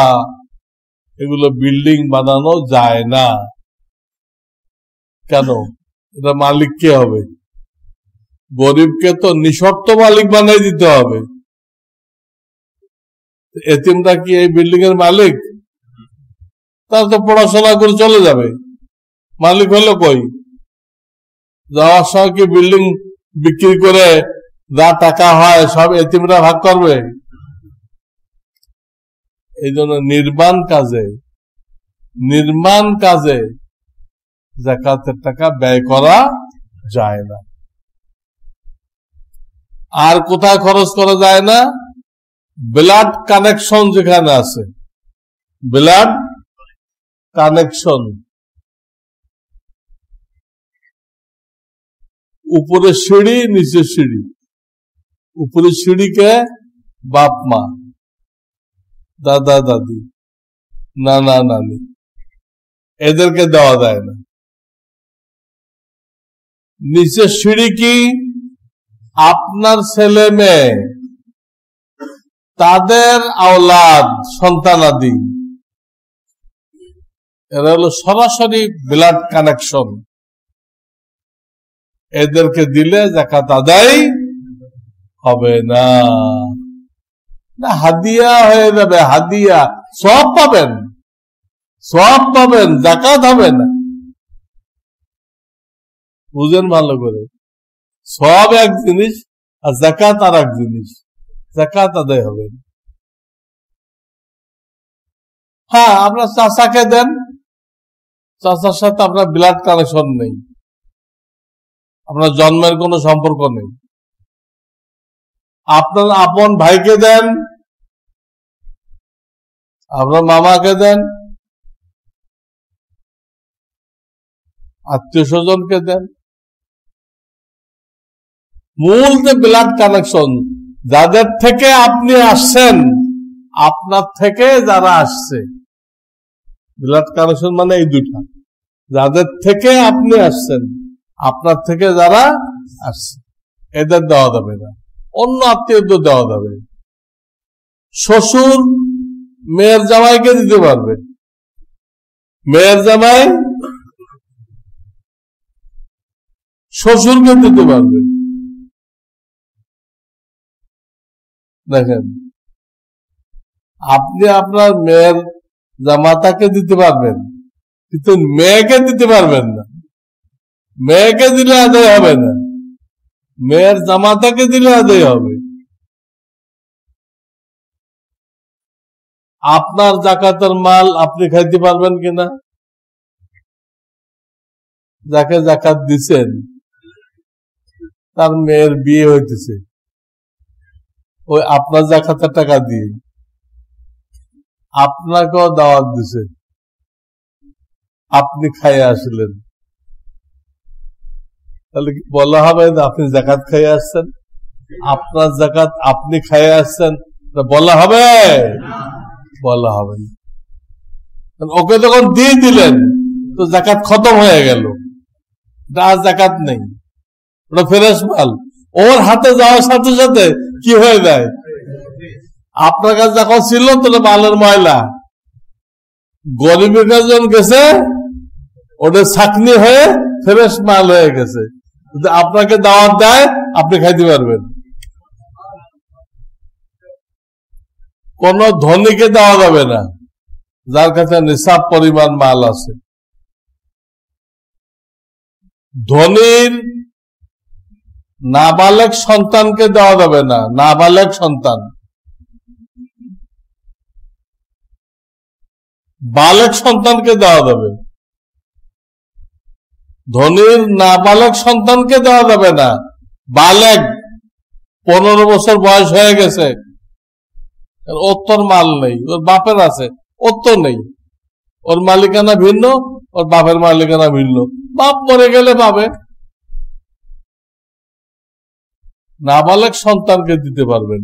[SPEAKER 1] এগুলো বিল্ডিং বানানো যায় না। কেন? এটা মালিক কে হবে? গরিবকে তো নিঃশর্ত মালিক বানিয়ে দিতে হবে। এতিমটা কি এই বিল্ডিং এর মালিক? তার তো পড়াশোনা করে চলে যাবে, মালিক হলো কই? যাওয়ার সময় কি বিল্ডিং বিক্রি করে যা টাকা হয় সব এতিমরা ভাগ করবে? এই জন্য নির্মাণ কাজে যাকাতের টাকা ব্যয় করা যায় না। আর কোথায় খরচ করা যায় না? ব্লাড কানেকশন যেখানে আছে, ব্লাড কানেকশন, উপরে সিঁড়ি নিচে সিঁড়ি, উপরে সিঁড়িকে বাপ মা, দাদা দাদি, নানা নানি, এদেরকে দেওয়া যায় না। নিচে সিঁড়ি কি? আপনার ছেলে মেয়ে, তাদের আওলাদ, সন্তানাদি, এরা হলো সরাসরি ব্লাড কানেকশন। এদেরকে দিলে যাকাত আদায় হবে না, হাদিয়া হয়ে যাবে। হাদিয়া সব পাবেন, সব পাবেন, যাকাত হবে না। বুঝেন ভালো করে, সব এক জিনিস আর যাকাত আর এক জিনিস, যাকাত আদায় হবে না। হ্যাঁ, আপনার চাচাকে দেন, চাচার সাথে আপনার ব্লাড কানেকশন নেই, আপনার জন্মের কোনো সম্পর্ক নেই। আপনার আপন ভাইকে দেন, আপনার মামাকে দেন, আত্মীয় স্বজনকে দেন। মূল যে ব্লাড কানেকশন, যাদের থেকে আপনি আসছেন, আপনার থেকে যারা আসছে, ব্লাড কানেকশন মানে এই দুটা, যাদের থেকে আপনি আসছেন, আপনার থেকে যারা আসছে, এদের দেওয়া যাবে না। অন্য আত্মীয়দের দেওয়া যাবে। শ্বশুর মেয়ের জামাইকে দিতে পারবে, মেয়ের জামাই শ্বশুরকে দিতে পারবে। দেখেন, আপনি আপনার মেয়ের জামাতাকে দিতে পারবেন, কিন্তু মেয়েকে দিতে পারবেন না। মেয়েকে দিলে আদায় হবে না, মেয়ের জামাতাকে দিলে আদায় হবে। আপনার যাকাতের মাল আপনি খাইতে পারবেন কিনা? যাকে যাকাত দিচ্ছেন তার মেয়ের বিয়ে হইতেছে, ওই আপনার যাকাতের টাকা দিয়ে আপনাকেও দাওয়াত দিছে, আপনি খাইয়ে আসলেন, তাহলে কি বলা হবে যে আপনি যাকাত খাইয়ে আসছেন? আপনার যাকাত আপনি খাইয়ে আসছেন, বলা হবে? বলা হবে না। ওকে যখন দিয়ে দিলেন তো যাকাত খতম হয়ে গেল, আর যাকাত নেই, ওটা ফেরেশ মাল। ওর হাতে যাওয়ার সাথে সাথে কি হয়ে যায়? আপনার কাছে যখন ছিল তাহলে মালের ময়লা, গরিবের কাছে যখন গেছে ওটা ছাকনি হয়ে ফ্রেশ মাল হয়ে গেছে। যদি আপনাকে দাওয়াত দেয় আপনি খাইতে পারবেন। কোন ধনীকে দেওয়া যাবে না যার কাছে নিসাব পরিমাণ মাল আছে। ধনীর নাবালেগ সন্তানকে দেওয়া যাবে না, নাবালেগ সন্তান। বালেগ সন্তানকে দেওয়া যাবে, ধনীর নাবালেগ সন্তানকে দেওয়া যাবে না। বালেগ 15 বছর বয়স হয়ে গেছে, ওর তোর মাল নেই, ওর বাপের আছে, ওর তো নেই, ওর মালিকানা ভিন্ন, ওর বাপের মালিকানা ভিন্ন, বাপ মরে গেলে পাবে। নাবালেগ সন্তানকে দিতে পারবেন।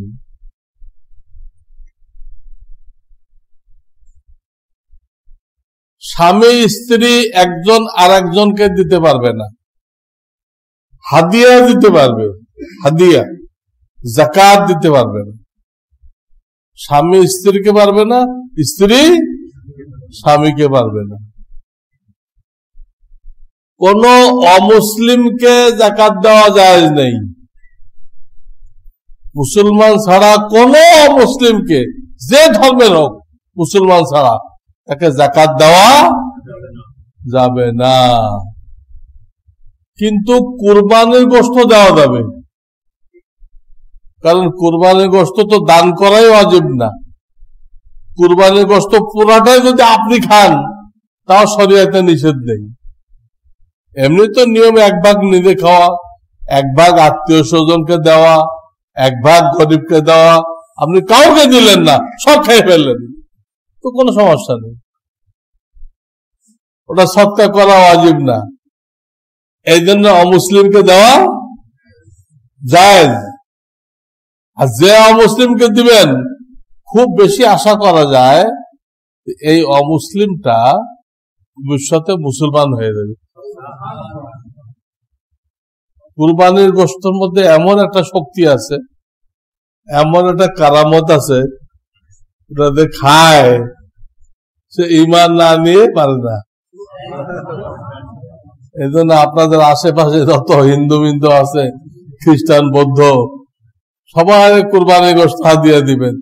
[SPEAKER 1] স্বামী স্ত্রী একজন আর একজনকে দিতে পারবে না, হাদিয়া দিতে পারবে, হাদিয়া। যাকাত দিতে পারবে না। স্বামী স্ত্রীকে পারবে না, স্ত্রী স্বামীকে পারবে না। কোন অমুসলিমকে যাকাত দেওয়া জায়েজ নেই। মুসলমান ছাড়া কোন অমুসলিমকে, যে ধর্মের হোক, মুসলমান ছাড়া তাকে যাকাত দেওয়া যাবে না। কিন্তু কুরবানির গোশত দেওয়া যাবে, কারণ কুরবানির গোশত তো দান করাই ওয়াজিব না। কুরবানির গোশত পুরাটাই যদি আপনি খান তাও শরীয়তে নিষেধ নেই। এমনি তো নিয়ম 1 ভাগ নিজে খাওয়া, 1 ভাগ আত্মীয় স্বজনকে দেওয়া, এক ভাগ গরিবকে দেওয়া, আপনি কাউকে দিলেন না, সব খেয়ে ফেললেন, তো কোনো সমস্যা নেই, ওটা সৎকার করা ওয়াজিব না। এই জন্য অমুসলিমকে দেওয়া জায়েজ। আর যে অমুসলিমকে দিবেন খুব বেশি আশা করা যায় এই অমুসলিমটা ভবিষ্যতে মুসলমান হয়ে যাবে। কুরবানির গোশতের মধ্যে এমন একটা শক্তি আছে, এমন একটা কারামত আছে, ওটাতে খায় সে ঈমান না নিয়ে পারে না। এই জন্য আপনাদের আশেপাশে যত হিন্দু মিন্দু আছে, খ্রিস্টান বৌদ্ধ, সবাই কুরবানির গোশত হাদিয়া দিবেন,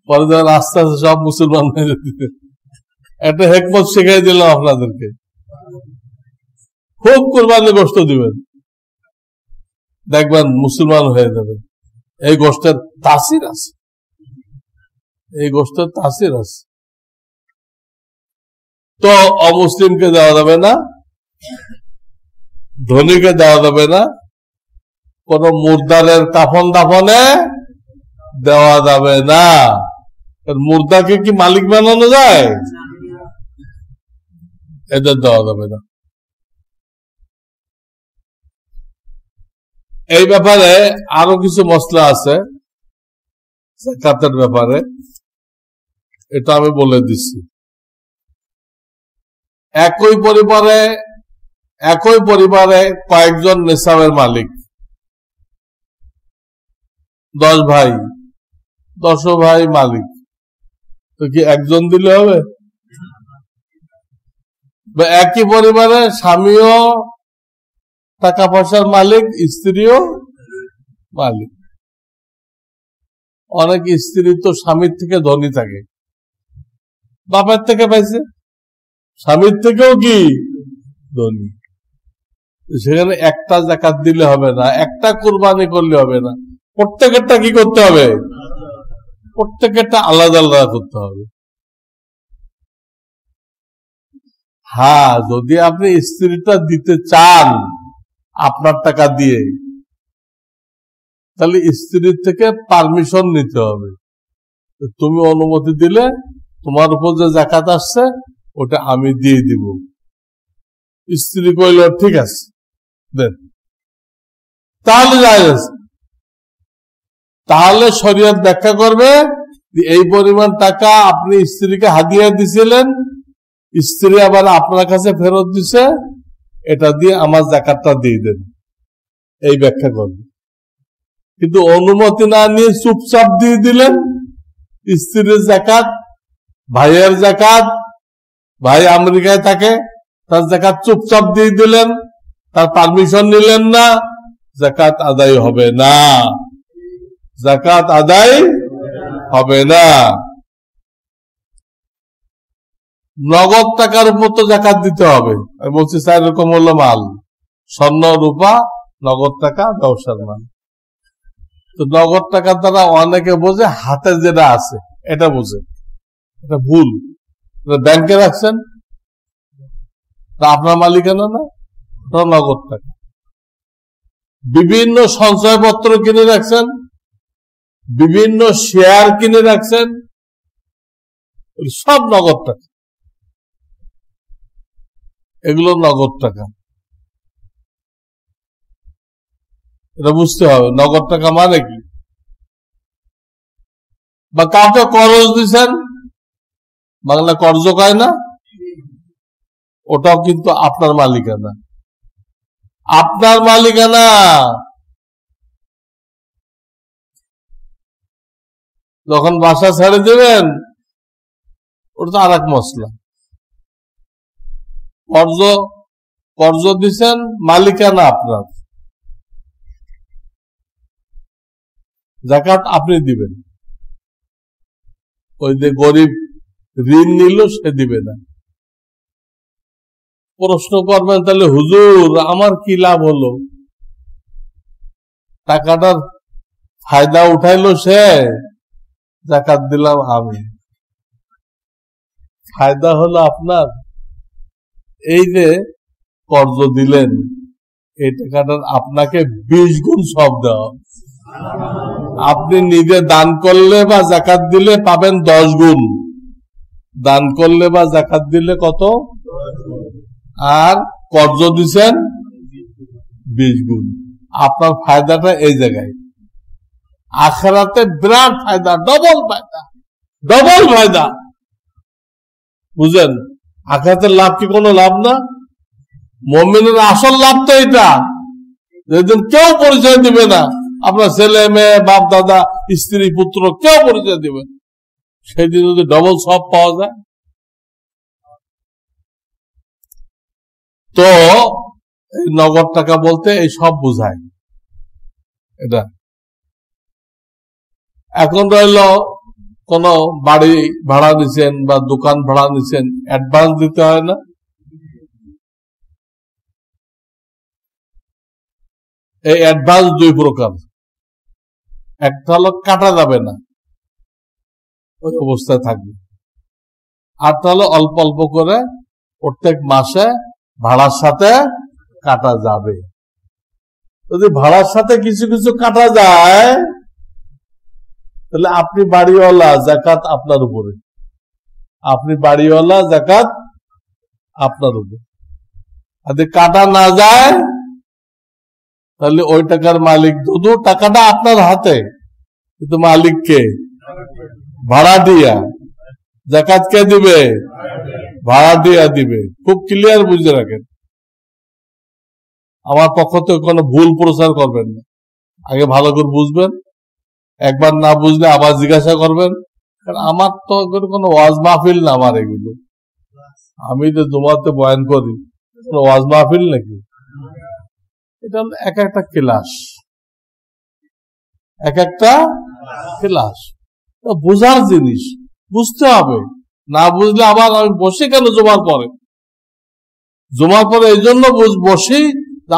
[SPEAKER 1] পরে যখন আস্তে আস্তে সব মুসলমান হয়ে দিবেন। একটা হেকমত শিখাই দিলাম আপনাদেরকে, খুব কুরবানির গোশত দিবেন, দেখবেন মুসলমান হয়ে যাবে। এই গোশতের তাসির আছে, এই গোশতের তাসির আছে। তো অমুসলিমকে দেওয়া যাবে না, ধনীকে দেওয়া যাবে না, কোন মুর্দারের কাফন দাফনে দেওয়া যাবে না। মুর্দাকে কি মালিক বানানো যায়? এদের দেওয়া যাবে না। এই ব্যাপারে আরো কিছু মসলা আছে যাকাতের ব্যাপারে, এটা আমি বলে দিচ্ছি। একই পরিবারে কয়েকজন নেশাবের মালিক, 10 ভাই, 10 ভাই মালিক, তো কি একজন দিলে হবে? একই পরিবারে স্বামীও টাকা পয়সার মালিক, স্ত্রীও মালিক। অনেক স্ত্রী তো স্বামীর থেকে ধনী থাকে, বাপের থেকে পাইছে, স্বামীর থেকেও কি ধনী। সেখানে একটা যাকাত দিলে হবে না, একটা কুরবানি করলে হবে না, প্রত্যেকেরটা কি করতে হবে? প্রত্যেকেরটা আলাদা আলাদা করতে হবে। হ্যাঁ, যদি আপনি স্ত্রীটা দিতে চান আপনার টাকা দিয়ে, তাহলে স্ত্রীর থেকে পারমিশন নিতে হবে, তুমি অনুমতি দিলে তোমার উপর যে যাকাত আসছে ওটা আমি দিয়ে দিব। স্ত্রী কইল ঠিক আছে দেন, তাহলে জায়েজ। তাহলে শরীয়ত ব্যাখ্যা করবে এই পরিমাণ টাকা আপনি স্ত্রীকে হাদিয়া দিছিলেন, স্ত্রী আবার আপনার কাছে ফেরত দিছে, এটা দিয়ে আমার যাকাতটা দিয়ে দেন, এই ব্যাখ্যা করবে। কিন্তু অনুমতি না নিয়ে চুপচাপ দিয়ে দিলেন স্ত্রীর যাকাত, ভাইয়ের যাকাত, ভাই আমেরিকায় থাকে, তার যাকাত চুপচাপ দিয়ে দিলেন, তার পারমিশন নিলেন না, যাকাত আদায় হবে না, যাকাত আদায় হবে না। নগদ টাকার উপর তো যাকাত দিতে হবে। আমি বলছি 4 রকম হলো মাল, স্বর্ণ, রূপা, নগদ টাকা, ব্যবসার মাল। তো নগদ টাকার দ্বারা অনেকে বোঝে হাতে যেটা আছে এটা বোঝে, এটা ভুল। ব্যাংকে রাখছেন, তা আপনার মালিকানা না, নগদ টাকা। বিভিন্ন সঞ্চয়পত্র কিনে রাখছেন, বিভিন্ন শেয়ার কিনে রাখছেন, সব নগদ টাকা, এগুলো নগদ টাকা। এটা বুঝতে হবে নগদ টাকা মানে কি। বা কাউকে কর্জ দিচ্ছেন, বাংলা কর্জ কয় না, ওটাও কিন্তু আপনার মালিকানা, আপনার মালিকানা। যখন বাসা ছেড়ে দেবেন ওটা তো আর এক মশলা। কর্জ দিচ্ছেন, মালিকানা আপনার, যাকাত আপনি দিবেন। ওই যে গরিব ঋণ নিল সে দিবে না। প্রশ্ন করবেন তাহলে হুজুর আমার কি লাভ হলো, টাকাটার ফায়দা উঠাইলো সে, যাকাত দিলাম আমি, ফায়দা হলো আপনার। এই যে কর্জ দিলেন এই টাকাটার আপনাকে 20 গুণ সব দেওয়া, আপনি নিজে দান করলে বা যাকাত দিলে পাবেন 10 গুণ, দান করলে বা যাকাত দিলে কত, আর কর্জ দিচ্ছেন 20 গুণ। আপনার ফায়দাটা এই জায়গায়, আখিরাতে বিরাট ফায়দা, ডবল ফায়দা, ডবল ফায়দা। বুঝেন, আখিরাতের লাভ কি কোনো লাভ না? মুমিনের আসল লাভ তো এটা, যেদিন কেউ পরিচয় দিবে না, আপনার ছেলে মেয়ে বাপ দাদা স্ত্রী পুত্র কেউ পরিচয় দিবে, সেই দিন যদি ডবল সব পাওয়া যায়। তো এই নগদ টাকা বলতে এই সব বোঝায় এটা। এখন রইল কোন বাড়ি ভাড়া নিছেন বা দোকান ভাড়া নিছেন, অ্যাডভান্স দিতে হয় না? এই অ্যাডভান্স 2 প্রকার, একটা হলো কাটা যাবে না, ওই অবস্থায় থাকবে, আরটা হলো অল্প অল্প করে প্রত্যেক মাসে ভাড়ার সাথে কাটা যাবে। যদি ভাড়ার সাথে কিছু কিছু কাটা যায়, তাহলে আপনি বাড়িওয়ালা, যাকাত আপনার উপরে, আপনি বাড়িওয়ালা, যাকাত আপনার উপরে। যদি কাটা না যায়, তাহলে ওই টাকার মালিক, শুধু টাকাটা আপনার হাতে, কিন্তু মালিক কে? ভাড়া দিয়া। যাকাত কে দিবে? ভাড়া দিয়া দিবে। খুব ক্লিয়ার বুঝে রাখেন, আমার পক্ষ থেকে কোনো ভুল প্রচার করবেন না, আগে ভালো করে বুঝবেন, একবার না বুঝলে আবার জিজ্ঞাসা করবেন। কারণ আমার তো কোনো ওয়াজ মাহফিল না, আমার এগুলো, আমি তো জুমাতে বয়ান করি, ওয়াজ মাহফিল নাকি? এটা এক একটা ক্লাস, এক একটা ক্লাস, বোঝার জিনিস, বুঝতে হবে। না বুঝলে আবার আমি বসে কেন জমার পরে এই জন্য বসি,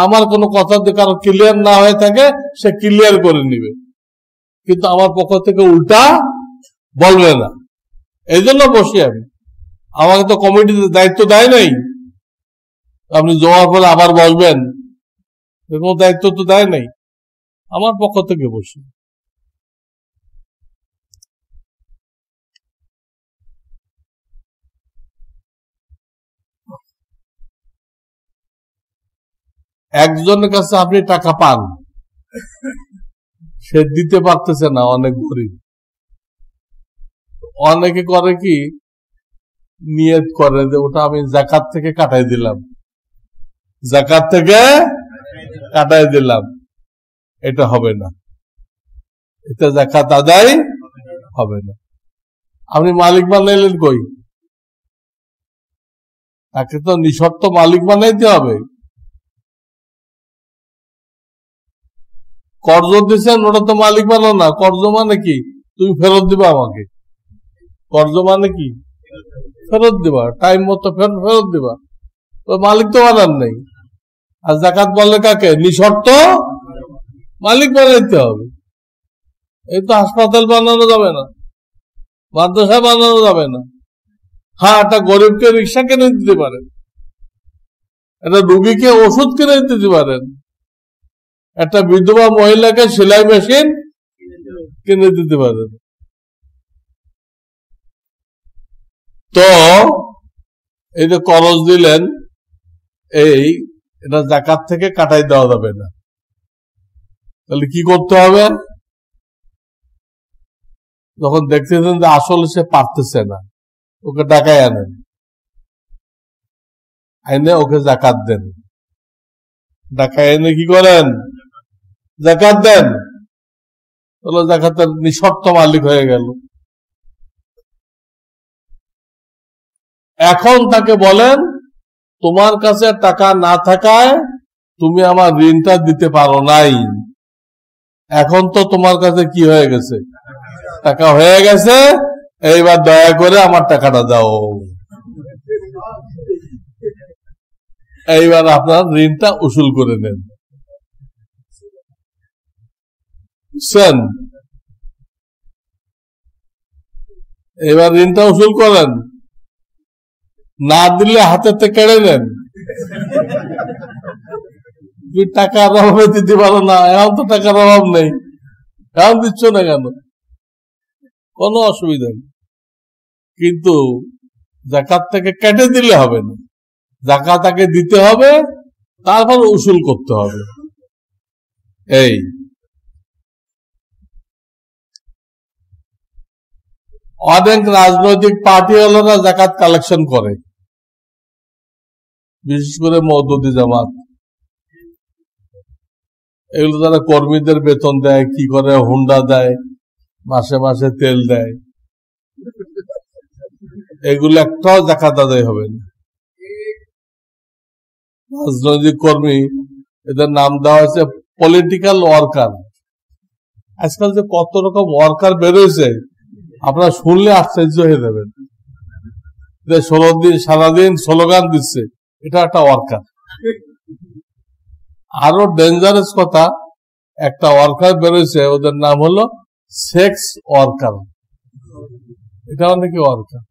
[SPEAKER 1] আমার কোনো কথা কারো ক্লিয়ার না হয়ে থাকে, সে ক্লিয়ার করে নিবে, কিন্তু আমার পক্ষ থেকে উল্টা বলবে না, এই জন্য বসি আমি। আমাকে তো কমিটিতে দায়িত্ব দেয় নাই, আপনি জমার পরে আবার বসবেন, এরকম দায়িত্ব তো দেয় নাই, আমার পক্ষ থেকে বসি। একজনের কাছে আপনি টাকা পান, সে দিতে পারতেছে না, অনেক গরিব। অনেকে করে কি, নিয়ত করে যে ওটা আমি যাকাত থেকে কাটাই দিলাম, যাকাত থেকে কাটাই দিলাম, এটা হবে না, এটা যাকাত আদায় হবে না। আপনি মালিক বানাইলেন কই? তাকে তো নিঃশর্ত মালিক বানাইতে হবে। কর্জ দিচ্ছেন, ওটা তো মালিক বানাও না। কর্জ মানে কি? তুমি ফেরত দিবা আমাকে। কর্জ মানে কি? ফেরত দিবা, টাইম মতো ফেরত দিবা, মালিক তো বানান নেই। আর যাকাত বললে কাকে? নিঃশর্ত মালিক বানাইতে হবে। এই তো হাসপাতাল বানানো যাবে না, মাদ্রাসা বানানো যাবে না। হ্যাঁ, একটা গরিবকে রিক্সা কিনে দিতে পারেন, একটা রুগীকে ওষুধ কিনে দিতে পারেন, একটা বিধবা মহিলাকে সেলাই মেশিন কিনে দিতে পারেন। তো এই যে করজ দিলেন, এটা যাকাত থেকে কাটাই দেওয়া যাবে না। তাহলে কি করতে হবে? যখন দেখতেছেন যে আসলে সে পারতেছে না, ওকে টাকায় আনেন, আইনে ওকে যাকাত দেন। টাকায় এনে কি করেন? যাকাত দেন। তাহলে যাকাতের নিঃশর্ত মালিক হয়ে গেল। এখন তাকে বলেন, তোমার কাছে টাকা না থাকায় তুমি আমার ঋণটা দিতে পারো নাই, এখন তো তোমার কাছে কি হয়ে গেছে? টাকা হয়ে গেছে, এইবার দয়া করে আমার টাকাটা দাও। এইবার আপনার ঋণটা উসুল করে নেন, বুঝছেন? এবার ঋণটা উসুল করেন, না দিলে হাতে থেকে কেড়ে নেন। তুই টাকার অভাবে দিতে পারো না, এখন তো টাকার অভাব নেই, এখন দিচ্ছ না কেন? কোনো অসুবিধা নেই, কিন্তু জাকাত থেকে কেটে দিলে হবে না, জাকাত আগে দিতে হবে, তারপর উসুল করতে হবে। এই অনেক রাজনৈতিক পার্টিওয়ালারা জাকাত কালেকশন করে, বিশেষ করে মওদুদি জামাত, এগুলো তারা কর্মীদের বেতন দেয়, কি করে হুন্ডা দেয়, মাসে মাসে তেল দেয়, এগুলো একটাও জাকাত আদায় হবে না। রাজনৈতিক কর্মী, এদের নাম দেওয়া হয়েছে পলিটিক্যাল ওয়ার্কার। আজকাল যে কত রকম ওয়ার্কার বেরোয়েছে, আপনারা শুনলে আশ্চর্য হয়ে যাবেন। 16 দিন সারাদিন স্লোগান দিচ্ছে, এটা একটা ওয়ার্কার। আরো ডেঞ্জারাস কথা, একটা ওয়ার্কার বেরোয়েছে, ওদের নাম হলো সেক্স ওয়ার্কার। এটা অনেকে ওয়ার্কার,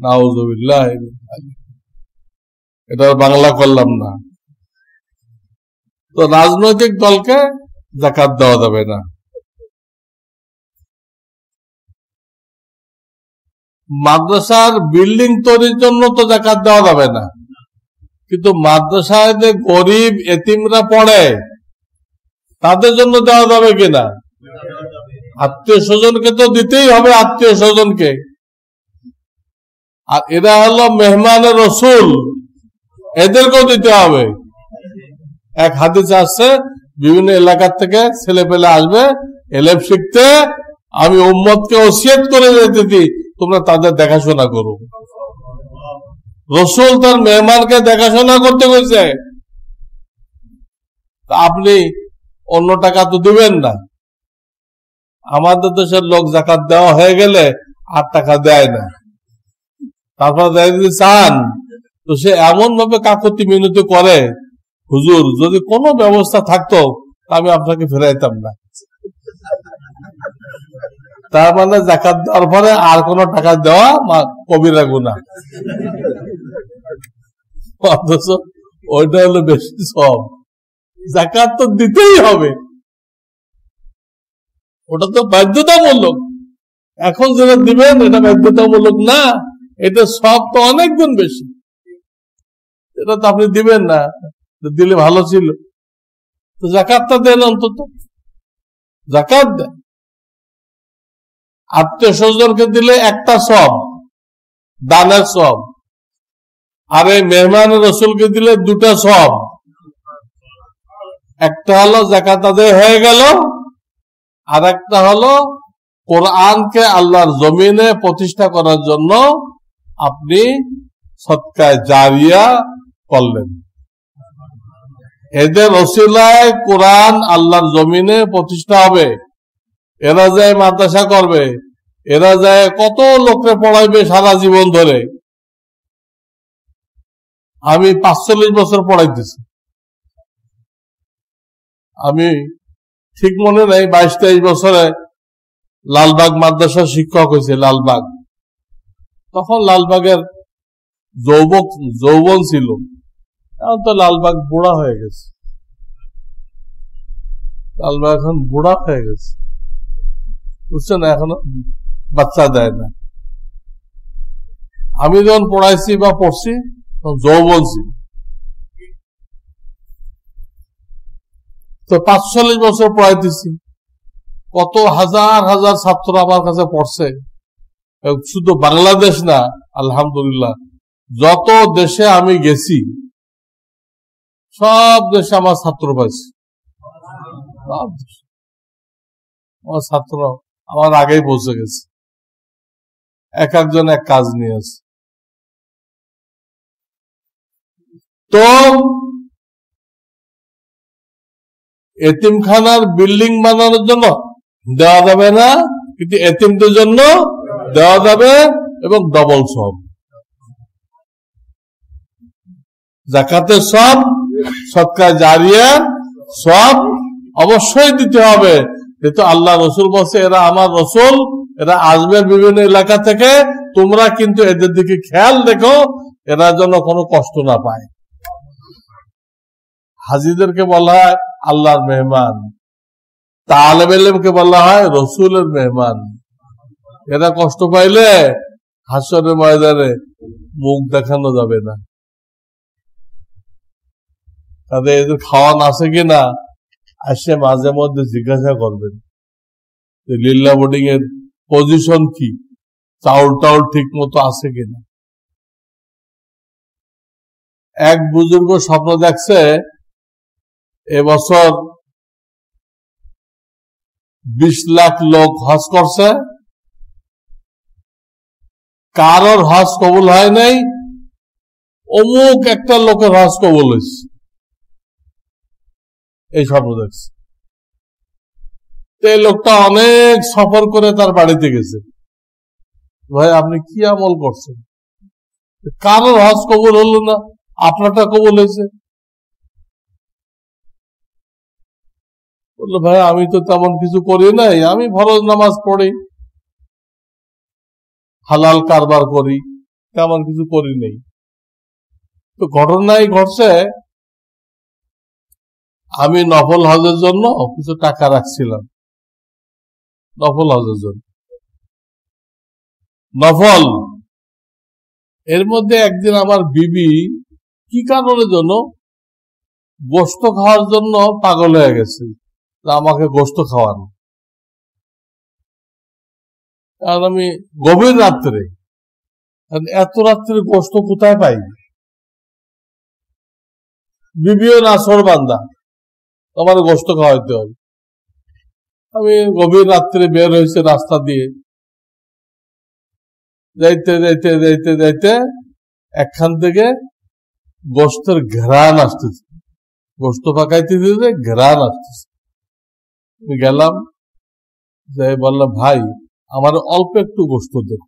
[SPEAKER 1] নাউজুবিল্লাহ। এটা বাংলা করলাম না। তো রাজনৈতিক দলকে জাকাত দেওয়া যাবে না। মাদ্রাসার বিল্ডিং তৈরির জন্য তো জাকাত দেওয়া যাবে না, কিন্তু মাদ্রাসায় যে গরিব এতিমরা পড়ে তাদের জন্য দেওয়া যাবে কিনা? আত্মীয় স্বজনকে তো দিতেই হবে, আত্মীয় স্বজনকে। আর এরা হলো মেহমানের রসুল, এদেরকেও দিতে হবে। এক হাদিস আসছে, বিভিন্ন এলাকার থেকে ছেলে পেলে আসবে এলেম শিখতে, আমি উম্মতকে ওসিয়ত করে যেতেছি তোমরা তাদের দেখাশোনা করো। রসুল তার মেহমানকে দেখাশোনা করতে বলছে, আপনি অন্য টাকা তো দিবেন না। আমাদের দেশের লোক জাকাত দেওয়া হয়ে গেলে আর টাকা দেয় না, তারপর দেয় যদি চান তো সে এমন ভাবে কাকুতি মিনতি করে, হুজুর যদি কোনো ব্যবস্থা থাকতো আমি আপনাকে ফেরাইতাম না। তার মানে জাকাত দেওয়ার পরে আর কোন টাকা দেওয়া কবিরা গুনাহ, অথচ ওইটা হলো বেশি সব। জাকাত তো দিতেই হবে, ওটা তো বাধ্যতামূলক। এখন যেটা দিবেন এটা বাধ্যতামূলক না, এটা সব তো অনেক গুণ বেশি। এটা তো আপনি দিবেন না, দিলে ভালো ছিল। তো জাকাতটা দেন, অন্তত জাকাত দেন। আত্মীয় স্বজনকে দিলে একটা সব, দানের সব, আর এই মেহমান রসুলকে দিলে দুটা সব। একটা হলো জাকাত আদায় হয়ে গেল, আর একটা হলো কোরআনকে আল্লাহর জমিনে প্রতিষ্ঠা করার জন্য আপনি সদকায়ে জারিয়া করলেন। এদের ওসিলায় কোরআন আল্লাহর জমিনে প্রতিষ্ঠা হবে। এরা যায় মাদ্রাসা করবে, এরা যায় কত লোককে পড়াইবে সারা জীবন ধরে। আমি 45 বছর পড়াইতেছি, আমি ঠিক মনে নেই 22-23 বছরে লালবাগ মাদ্রাসা শিক্ষক হয়েছে। লালবাগ, তখন লালবাগের যৌবন ছিল, এখন তো লালবাগ বুড়া হয়ে গেছে। লালবাগ এখন বুড়া হয়ে গেছে, বুঝছেন, এখনো বাচ্চা দেয় না। আমি যখন পড়াইছি বা পড়ছি তখন যৌবন ছিল। তো 45 বছর পড়াইতেছি, কত হাজার হাজার ছাত্র আমার কাছে পড়ছে। শুধু বাংলাদেশ না, আলহামদুলিল্লাহ যত দেশে আমি গেছি সব দেশে আমার ছাত্র পাইছি। আমার ছাত্র আমার আগেই পৌঁছে গেছে, এক একজন এক কাজ নিয়ে আছে। তো এতিমখানার বিল্ডিং বানানোর জন্য দেওয়া যাবে না, কিন্তু এতিমদের জন্য দেওয়া যাবে, এবং ডবল সব। জাকাতের সব, সদকা জারিয়া সব অবশ্যই দিতে হবে। যেহেতু আল্লাহ রসুল বলছে এরা আমার রসুল, এরা আসবে বিভিন্ন এলাকা থেকে, তোমরা কিন্তু এদের দিকে খেয়াল রেখো, এরা যেন কোনো কষ্ট না পায়। হাজিদেরকে বলা হয় আল্লাহর মেহমান, তালেব ইলমকে বলা হয় রসুলের মেহমান। এরা কষ্ট পাইলে হাসরের ময়দানে মুখ দেখানো যাবে না। তাদের এদের খাওয়ান আছে কিনা আসে মাঝে মধ্যে জিজ্ঞাসা করবেন, লিল্লা বোর্ডিং এর পজিশন কি, চাউল টাউল ঠিক মতো আছে কিনা। এক বুজুর্গ স্বপ্ন দেখছে এবছর 20 লাখ লোক হজ করছে, কারোর হজ কবুল হয় নাই, অমুক একটা লোকের হজ কবুল হয়েছে। এই স্বপ্ন দেখছে। এই লোকটা অনেক সফর করে তার বাড়িতে গেছে, ভাই আপনি কি আমল করছেন, কারোর হজ কবুল হলো না, আপনারটা কবুল হয়েছে। বললো ভাই আমি তো তেমন কিছু করি নাই, আমি ফরজ নামাজ পড়ি, হালাল কারবার করি, তেমন কিছু করি নাই। তো ঘটনাই ঘটছে, আমি নফল হজের জন্য কিছু টাকা রাখছিলাম, নফল হজের জন্য, নফল। এর মধ্যে একদিন আমার বিবি কি কারণের জন্য গোশত খাওয়ার জন্য পাগল হয়ে গেছে, আমাকে গোশত খাওয়ানো। কারণ আমি গভীর রাত্রে, এত রাত্রে গোশত কোথায় পাই, বিবিও নাছর বান্দা, আমার গোশত খাওয়াইতে হবে। আমি গভীর রাত্রে বের হয়েছে রাস্তা দিয়ে, যাইতে যাইতে যাইতে যাইতে একখান থেকে গোশতের ঘ্রাণ আসতেছে, গোশত পাকাইতে দিতে ঘ্রাণ আসতেছে। আমি গেলাম, যাই বললাম ভাই আমার অল্প একটু গোশত দেন।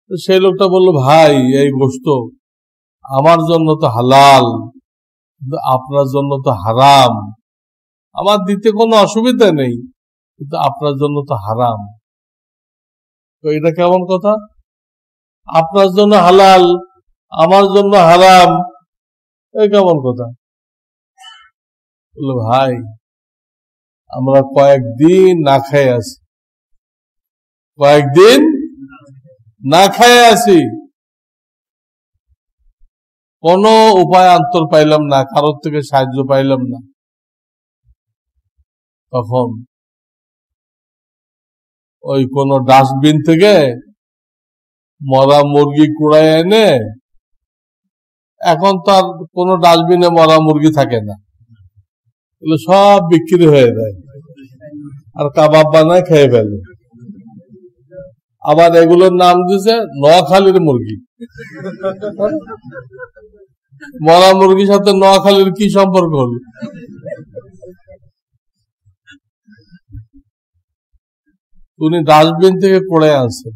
[SPEAKER 1] সেই লোকটা বললো ভাই এই গোশত আমার জন্য তো হালাল, কিন্তু আপনার জন্য তো হারাম। আমার দিতে কোনো অসুবিধা নেই, কিন্তু আপনার জন্য তো হারাম। তো এটা কেমন কথা, আপনার জন্য হালাল আমার জন্য হারাম, এই কেমন কথা। বললো ভাই আমরা কয়েকদিন না খাই আছি, কয়েকদিন না খাই আছি, কোন উপায় অন্তর পাইলাম না, কারোর থেকে সাহায্য পাইলাম না। তখন ওই কোন ডাস্টবিন থেকে মরা মুরগি কুড়াই এনে, এখন তো আর কোন ডাস্টবিনে মরা মুরগি থাকে না, এগুলো সব বিক্রি হয়ে যায়, আর কাবাব বানায় খেয়ে ফেলে। আবার এগুলোর নাম দিয়েছে নোয়াখালীর মুরগি। মরা মুরগির সাথে নোয়াখালীর কি সম্পর্ক হল? উনি ডাস্টবিন থেকে পড়ে আনছেন,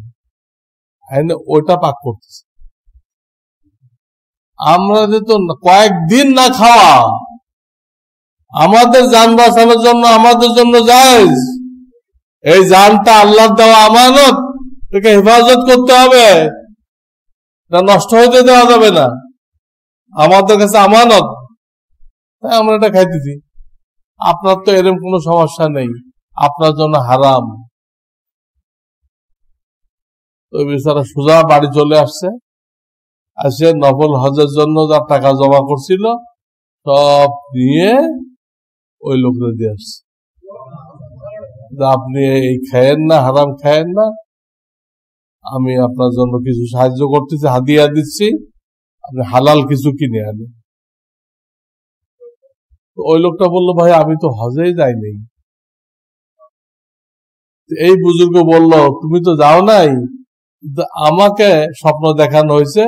[SPEAKER 1] ওটা পাক করতেছে। আমরা যেহেতু কয়েকদিন না খাওয়া আমাদের জান বাঁচানোর জন্য, আমাদের জন্য জায়েজ। এই জানটা আল্লাহর দেওয়া আমানত, এটাকে হেফাজত করতে হবে, এটা নষ্ট হতে দেওয়া যাবে না, আমাদের কাছে আমানত, তাই আমরা এটা খাইতেছি। আপনার তো এরকম কোনো সমস্যা নেই, আপনার জন্য হারাম। তো বেচারা সোজা বাড়ি চলে আসছে, আসে নফল হজের জন্য যা টাকা জমা করছিল সব নিয়ে ওই লোকরা দিয়ে আসছে, আপনি এই খায়েন না, হারাম খায়েন না, আমি আপনার জন্য কিছু সাহায্য করতেছি, হাদিয়া দিচ্ছি, আপনি হালাল কিছু কিনে আনেন। ওই লোকটা বললো ভাই আমি তো হজেই যাই নাই। এই বুজুর্গ বলল তুমি তো যাও নাই, কিন্তু আমাকে স্বপ্ন দেখানো হয়েছে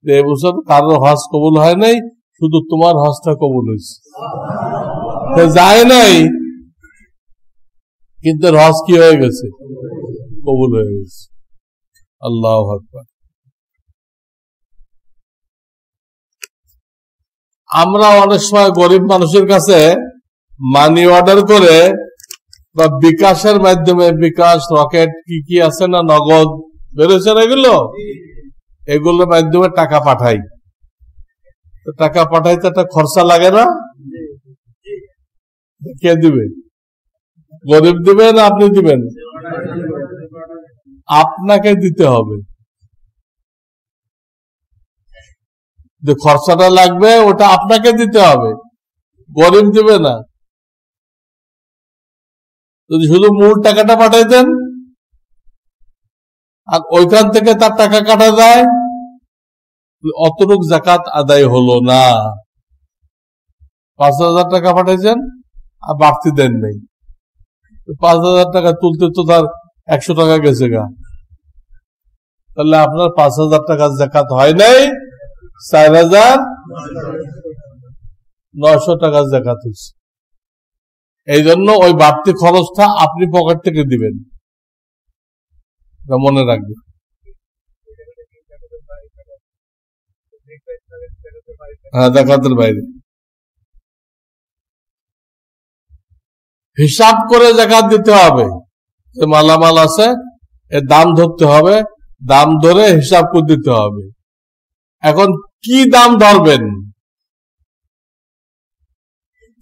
[SPEAKER 1] যে এবছর কারোর হজ কবুল হয় নাই, শুধু তোমার হজটা কবুল হয়েছে। যায় নাই, কিন্তু হজ কি হয়ে গেছে, কবুল হয়ে গেছে। আল্লাহু আকবার। আমরা অনেক সময় গরিব মানুষের কাছে মানি অর্ডার করে বা বিকাশের মাধ্যমে, বিকাশ, রকেট, কি কি আছে না, নগদ বেরোছে না, এগুলোর মাধ্যমে টাকা পাঠাই। টাকা পাঠাইতে একটা খরচা লাগে না? কে দিবে? গরিব দিবে না আপনি দিবেন? আপনাকে দিতে হবে। যে খরচাটা লাগবে ওটা আপনাকে দিতে হবে, গরিব দিবে না। যদি শুধু মূল টাকাটা পাঠাইতেন আর ওইখান থেকে তার টাকা কাটা যায়, অতটুক যাকাত আদায় হলো না। 5,000 টাকা পাঠাইছেন আর বাড়তি দেন নেই, 5,000 টাকা তুলতে তো তার 100 টাকা গেছে গা, তাহলে আপনার 5,000 টাকার যাকাত হয় নাই, 4,900 টাকার যাকাত হচ্ছে। এই জন্য ওই বাড়তি খরচটা আপনি পকেট থেকে দিবেন, মনে রাখবেন। হ্যাঁ, যাকাতের বাইরে হিসাব করে যাকাত দিতে হবে। যে মালামাল আছে এর দাম ধরতে হবে, দাম ধরে হিসাব করে দিতে হবে। এখন কি দাম ধরবেন,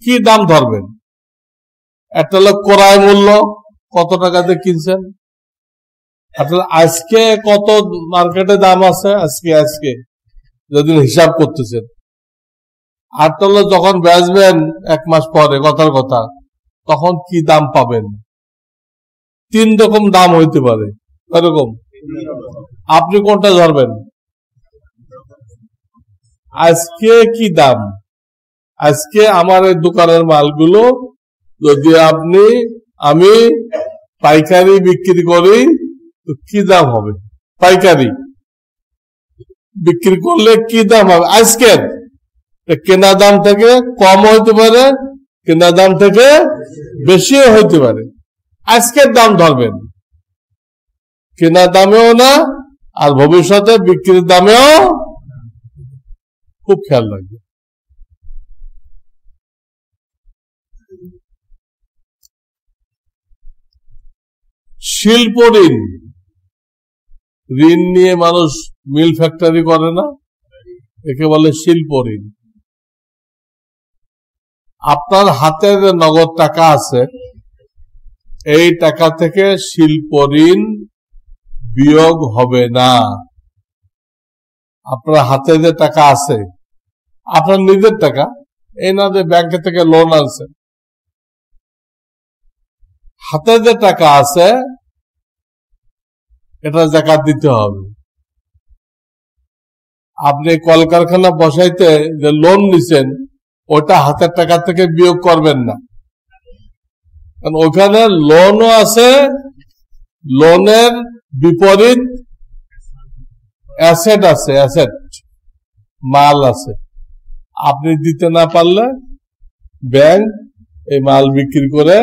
[SPEAKER 1] কি দাম ধরবেন? একটা হলো ক্রয় মূল্য, কত টাকাতে কিনছেন, আপনার আজকে কত মার্কেটে দাম আছে আজকে যদি হিসাব করতেছেন। আর তো হলো যখন বেচবেন 1 মাস পরে, কথার কথা, তখন কি দাম পাবেন। 3 রকম দাম হইতে পারে, এরকম আপনি কোনটা ধরবেন? আজকে কি দাম, আজকে আমার এই দোকানের মালগুলো যদি আমি পাইকারি বিক্রি করি তো কি দাম হবে, পাইকারি বিক্রি করলে কি দাম হবে আজকের। কেনা দাম থেকে কম হইতে পারে, কেনা দাম থেকে বেশিও হইতে পারে। আজকের দাম ধরবেন, কেনা দামেও না আর ভবিষ্যতে বিক্রির দামেও। খুব খেয়াল রাখবে। শিল্প ঋণ, ঋণ নিয়ে মানুষ মিল ফ্যাক্টরি করে না, একে বলে শিল্প ঋণ। আপনার হাতে যে নগদ টাকা আছে, এই টাকা থেকে শিল্প ঋণ বিয়োগ হবে না। আপনার হাতে যে টাকা আছে, আপনার নিজের টাকা, এই না যে ব্যাংকে থেকে লোন আছে, হাতে যে টাকা আছে এটা যাকাত দিতে হবে। আপনি কলকারখানা বসাইতে যে লোন নিছেন, ওটা হাতের টাকা থেকে বিয়োগ করবেন না, কারণ ওখানে লোনও আছে, লোনের বিপরীত অ্যাসেট আছে, অ্যাসেট মাল আছে। আপনি দিতে না পারলে ব্যাংক এই মাল বিক্রি করে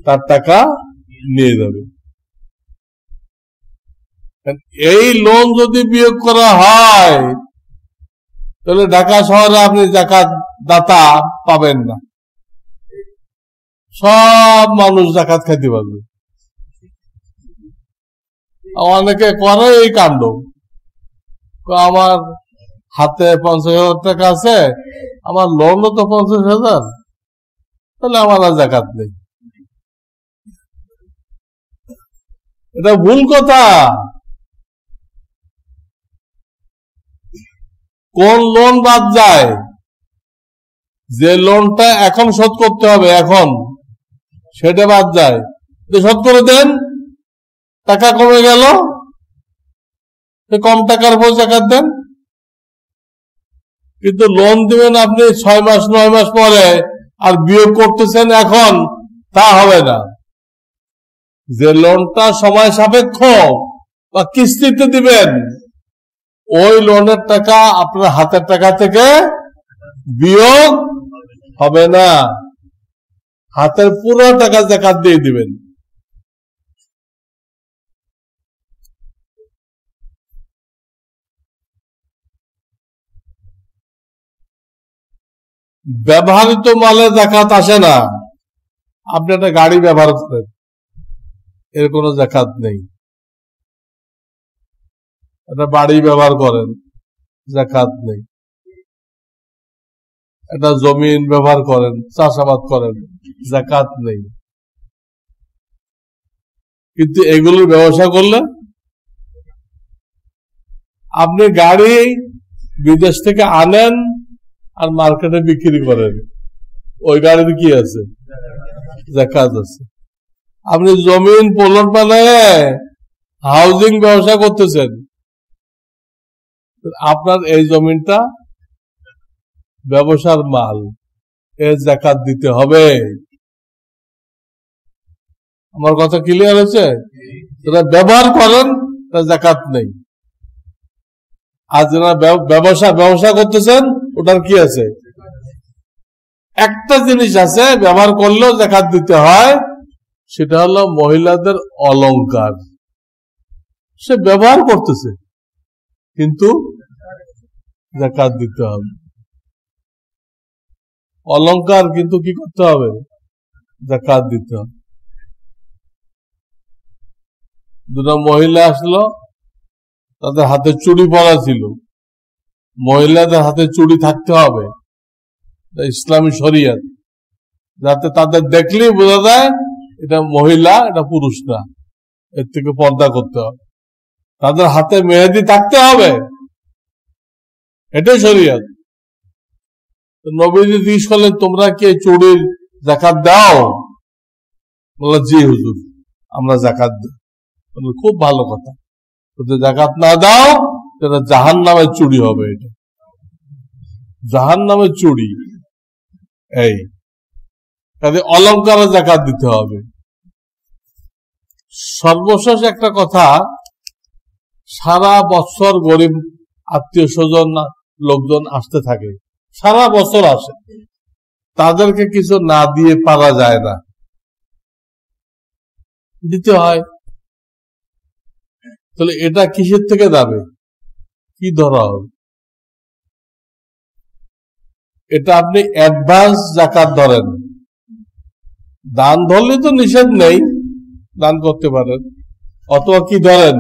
[SPEAKER 1] তার টাকা নিয়ে যাবে। এই লোন যদি বিয়োগ করা হয় তাহলে ঢাকা শহরে আপনি যাকাত দাতা পাবেন না, সব মানুষ যাকাত খাইতে পারবে। অনেকে করে এই কাণ্ড, আমার হাতে 50,000 টাকা আছে, আমার লোনও তো 50,000, তাহলে আমার আর যাকাত নেই। এটা ভুল কথা। কোন লোন বাদ যায়? যে লোনটা এখন শোধ করতে হবে, এখন সেটা বাদ যায়। শোধ করে দেন, টাকা কমে গেল, কম টাকার উপর যাকাত দেন। কিন্তু লোন দিবেন আপনি 6 মাস 9 মাস পরে আর বিয়োগ করতেছেন এখন, তা হবে না। যে লোনটা সময় সাপেক্ষ বা কিস্তিতে দিবেন, ওই লোনের টাকা আপনার হাতের টাকা থেকে বিয়োগ হবে না, হাতের পুরো টাকা যাকাত দিয়ে দিবেন। ব্যবহৃত মালে যাকাত আসে না। আপনি একটা গাড়ি ব্যবহার করেন, এর কোনো যাকাত নেই। একটা বাড়ি ব্যবহার করেন, যাকাত নেই। একটা জমিন ব্যবহার করেন, চাষাবাদ করেন, যাকাত নেই। কিন্তু এগুলোর ব্যবসা করলে, আপনি গাড়ি বিদেশ থেকে আনেন আর মার্কেটে বিক্রি করেন, ওই গাড়িতে কি আছে? যাকাত আছে। আপনি জমিন প্লট বানায় হাউজিং ব্যবসা করতেছেন, আপনার এই জমিনটা ব্যবসার মাল, এর যাকাত দিতে হবে। আমার কথা ক্লিয়ার হচ্ছে? যারা ব্যবহার করেন তার যাকাত নেই, আর যারা ব্যবসা করতেছেন ওটার কি আছে? একটা জিনিস আছে ব্যবহার করলেও যাকাত দিতে হয়, সেটা হলো মহিলাদের অলংকার। সে ব্যবহার করতেছে কিন্তু যাকাত দিতে হবে। অলংকার কিন্তু কি করতে হবে? যাকাত দিতে হবে। দুটো মহিলা আসলো, তাদের হাতে চুড়ি পরা ছিল। মহিলাদের হাতে চুড়ি থাকতে হবে, ইসলামী শরিয়ত, যাতে তাদের দেখলেই বোঝা যায় এটা মহিলা, এটা পুরুষ না, এর থেকে পর্দা করতে হবে। তাদের হাতে মেহেদি থাকতে হবে, এটাই শরিয়ত। নবীজি জিজ্ঞেস করলেন, তোমরা কি চুড়ির যাকাত দাও? বলল, জি হুজুর, আমরা যাকাত দিই। খুব ভালো কথা, যদি যাকাত না দাও সেটা জাহান্নামের চুড়ি হবে। এটা জাহান্নামের চুড়ি। এই কাজে অলংকারে যাকাত দিতে হবে। সর্বশেষ একটা কথা, সারা বছর গরিব আত্মীয় স্বজন লোকজন আসতে থাকে, সারা বছর আসে, তাদেরকে কিছু না দিয়ে পারা যায় না, দিতে হয়। তাহলে এটা কিসের থেকে যাবে? কি ধরা হবে? এটা আপনি অ্যাডভান্স যাকাত ধরেন। দান ধরলে তো নিষেধ নেই, দান করতে পারেন, অথবা কি ধরেন?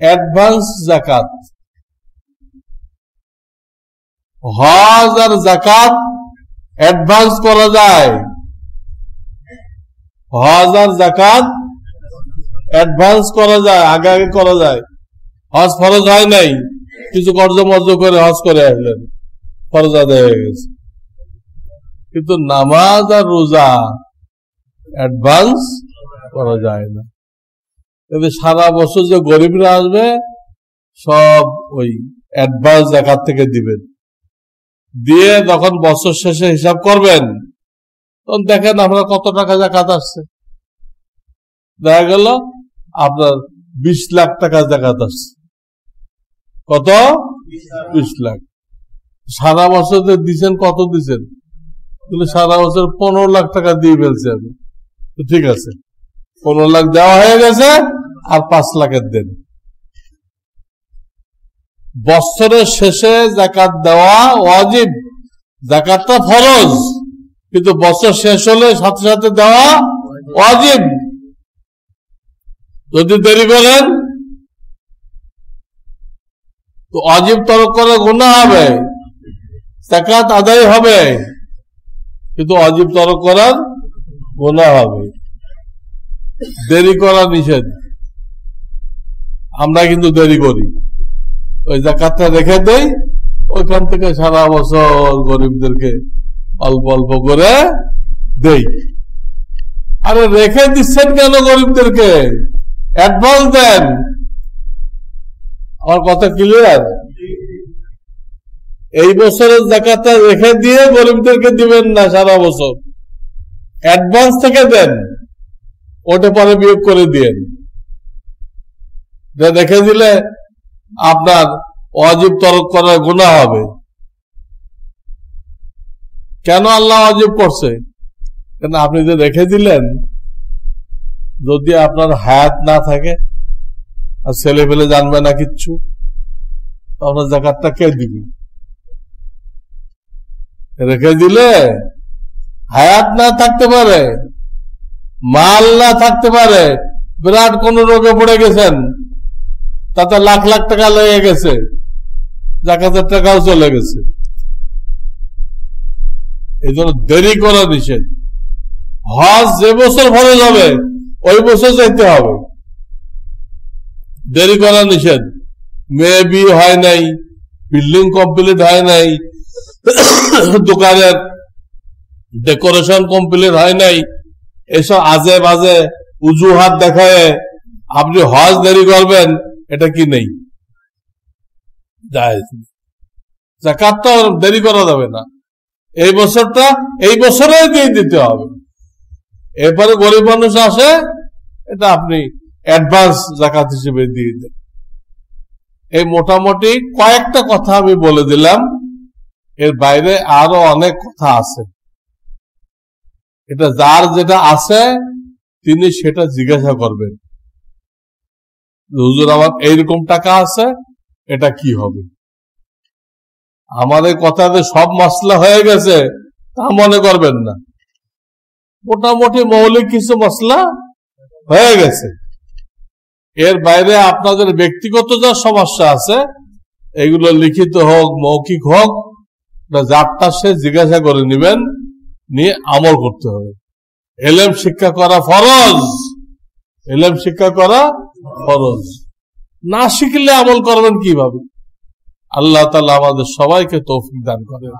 [SPEAKER 1] অ্যাডভান্স যাকাত। হজ আর যাকাত অ্যাডভান্স করা যায়। হজ আর যাকাত অ্যাডভান্স করা যায়, আগে আগে করা যায়। হজ ফরজ হয় নাই, কিছু কর্জ মর্জ করে হজ করে আসলেন, ফরজ আদায় হয়ে গেছে। কিন্তু নামাজ আর রোজা অ্যাডভান্স করা যায় না। কিন্তু সারা বছর যে গরিবরা আসবে সব ওই অ্যাডভান্স যাকাত থেকে দিবেন, দিয়ে যখন বছর শেষে হিসাব করবেন তখন দেখেন আপনার কত টাকা যাকাত আসছে। দেখা গেল আপনার 20 লাখ টাকা যাকাত আসছে। কত? 20 লাখ। সারা বছর দিচ্ছেন, কত দিচ্ছেন? সারা বছর 15 লাখ টাকা দিয়ে ফেলছে। আমি ঠিক আছে, 15 লাখ দেওয়া হয়ে গেছে, আর 5 লাখের দেন। বছরের শেষে যাকাত দেওয়া ওয়াজিব, যাকাতটা ফরজ, কিন্তু বছর শেষ হলে সাথে সাথে দেওয়া ওয়াজিব। যদি দেরি করেন তো ওয়াজিব তরক করে গুনাহ হবে, যাকাত আদায় হবে, কিন্তু ওয়াজিব তরক করার গুনাহ হবে। দেরি করা নিষেধ, আমরা কিন্তু দেরি করি। ওই যাকাতটা রেখে দেই, ওইখান থেকে সারা বছর গরিবদেরকে অল্প অল্প করে দেই। আরে রেখে দিচ্ছেন কেন গরিবদেরকে? অ্যাডভান্স দেন। আমার কথা ক্লিয়ার? এই বছরের যাকাতটা রেখে দিয়ে গরিবদেরকে দিবেন না সারা বছর, অ্যাডভান্স থেকে দেন, ওটা পরে বিয়োগ করে দিয়েন। রেখে দিলে আপনার ওয়াজিব তরক করার গুনাহ হবে। কেন আল্লাহ ওয়াজিব করছে? কেন আপনি যে রেখে দিলেন, যদি আপনার হায়াত না থাকে আর ছেলে পেলে জানবে না কিচ্ছু, আপনার যাকাতটা কে দিবে? রেখে দিলে হায়াত না থাকতে পারে, মাল না থাকতে পারে, বিরাট কোন রোগে পড়ে গেছেন, তাতে লাখ লাখ টাকা লেগে গেছে, যাকাতের টাকাও চলে গেছে। এই জন্য দেরি করা নিষেধ। হজ যে বছর ফরজ হবে ওই বছর যাইতে হবে, দেরি করা নিষেধ। মেয়ে বিয়ে হয় নাই, বিল্ডিং কমপ্লিট হয় নাই, দোকানের ডেকোরেশন কমপ্লিট হয় নাই, এসব আজে বাজে উজুহাত দেখায় আপনি হজ দেরি করবেন, এটা কি নেই, জায়েজ নেই। যাকাতটা দেরি করা যাবে না, এই বছরটা এই বছরে দিয়ে দিতে হবে। এরপরে গরিব মানুষ আসে, এটা আপনি অ্যাডভান্স যাকাত হিসেবে দিয়ে দেন। এই মোটামুটি কয়েকটা কথা আমি বলে দিলাম, এর বাইরে আরো অনেক কথা আছে। এটা যার যেটা আছে তিনি সেটা জিজ্ঞাসা করবেন, হুজুর আমার এইরকম টাকা আছে, এটা কি হবে। আমাদের কথাতে সব মশলা হয়ে গেছে তা মনে করবেন না, মোটামুটি মৌলিক কিছু মশলা হয়ে গেছে। এর বাইরে আপনাদের ব্যক্তিগত যা সমস্যা আছে এগুলো লিখিত হোক মৌখিক হোক, যারটা সে জিজ্ঞাসা করে নেবেন, নিয়ে আমল করতে হবে। এলেম শিক্ষা করা ফরজ, এলেম শিক্ষা করা ফরজ। না শিখলে আমল করবেন কিভাবে? আল্লাহ তাআলা আমাদের সবাইকে তৌফিক দান করেন।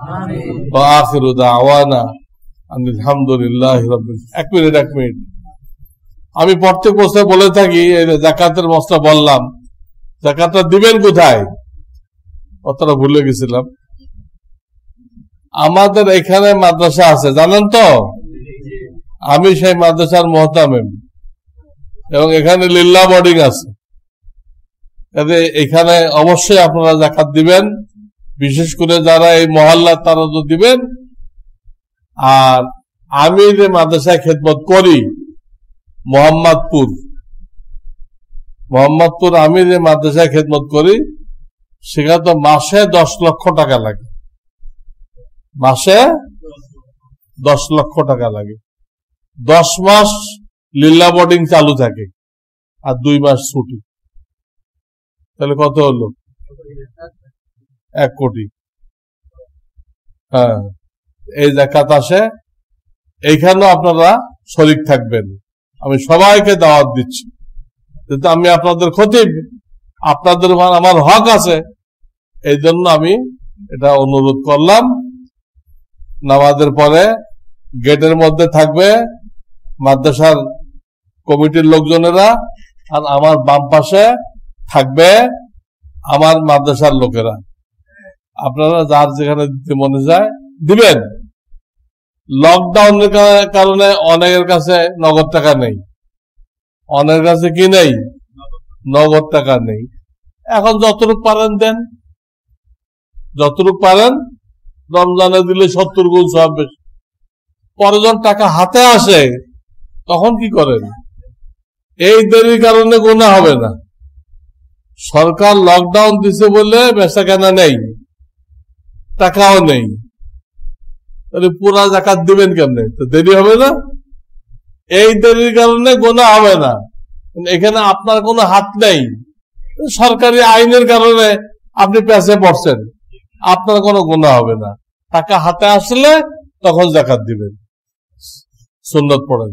[SPEAKER 1] ওয়া আখিরু দাওয়ানা আলহামদুলিল্লাহি রাব্বিল। এক মিনিট আমি প্রত্যেক বছর বলে থাকি, যাকাতের মশলা বললাম, যাকাতটা দিবেন কোথায় কথাটা ভুলে গেছিলাম। আমাদের এখানে মাদ্রাসা আছে জানেন তো, আমি সেই মাদ্রাসার মুহতামিম, এবং এখানে লিল্লাহ বোর্ডিং আছে। এখানে অবশ্যই আপনারা যাকাত দিবেন, বিশেষ করে যারা এই মহল্লা তারা তো দিবেন। আর আমি যে মাদ্রাসায় খেদমত করি মোহাম্মদপুর আমি যে মাদ্রাসায় খেদমত করি সেখানে তো মাসে 10 লক্ষ টাকা লাগে, মাসে 10 লক্ষ টাকা লাগে। 10 মাস লিল্লাহ বোর্ডিং চালু থাকে আর 2 মাস ছুটি, তাহলে কত হলো? 1 কোটি। হ্যাঁ, এই যাকাত আসে, এইখানেও আপনারা শরীক থাকবেন। আমি সবাইকে দাওয়াত দিচ্ছি, যেহেতু আমি আপনাদের খতিব, আপনাদের আমার হক আছে, এই জন্য আমি এটা অনুরোধ করলাম। নামাজের পরে গেটের মধ্যে থাকবে মাদ্রাসার কমিটির লোকজনেরা, আর আমার বাম পাশে থাকবে আমার মাদ্রাসার লোকেরা। আপনারা যার যেখানে দিতে মনে যায় দিবেন। লকডাউনের কারণে অনেকের কাছে নগদ টাকা নেই, অনেকের কাছে কি নেই, নগদ টাকা নেই। এখন যতটুকু পারেন দেন, যতটুকু পারেন। রমজানে দিলে 70 গুণ সওয়াব বেশি। পরে যখন টাকা হাতে আসে তখন কি করেন? এই দেরির কারণে গুনাহ হবে না। সরকার লকডাউন দিছে বলে বেচাকেনা নেই, টাকাও নেই, তাহলে পুরা যাকাত দিবেন কেমনে? তো দেরি হবে না, এই দেরির কারণে গুনাহ হবে না। এখানে আপনার কোনো হাত নেই, সরকারি আইনের কারণে আপনি পেছে পড়ছেন, আপনার কোনো গুনাহ হবে না। টাকা হাতে আসলে তখন যাকাত দিবেন। সুন্নত পড়েন।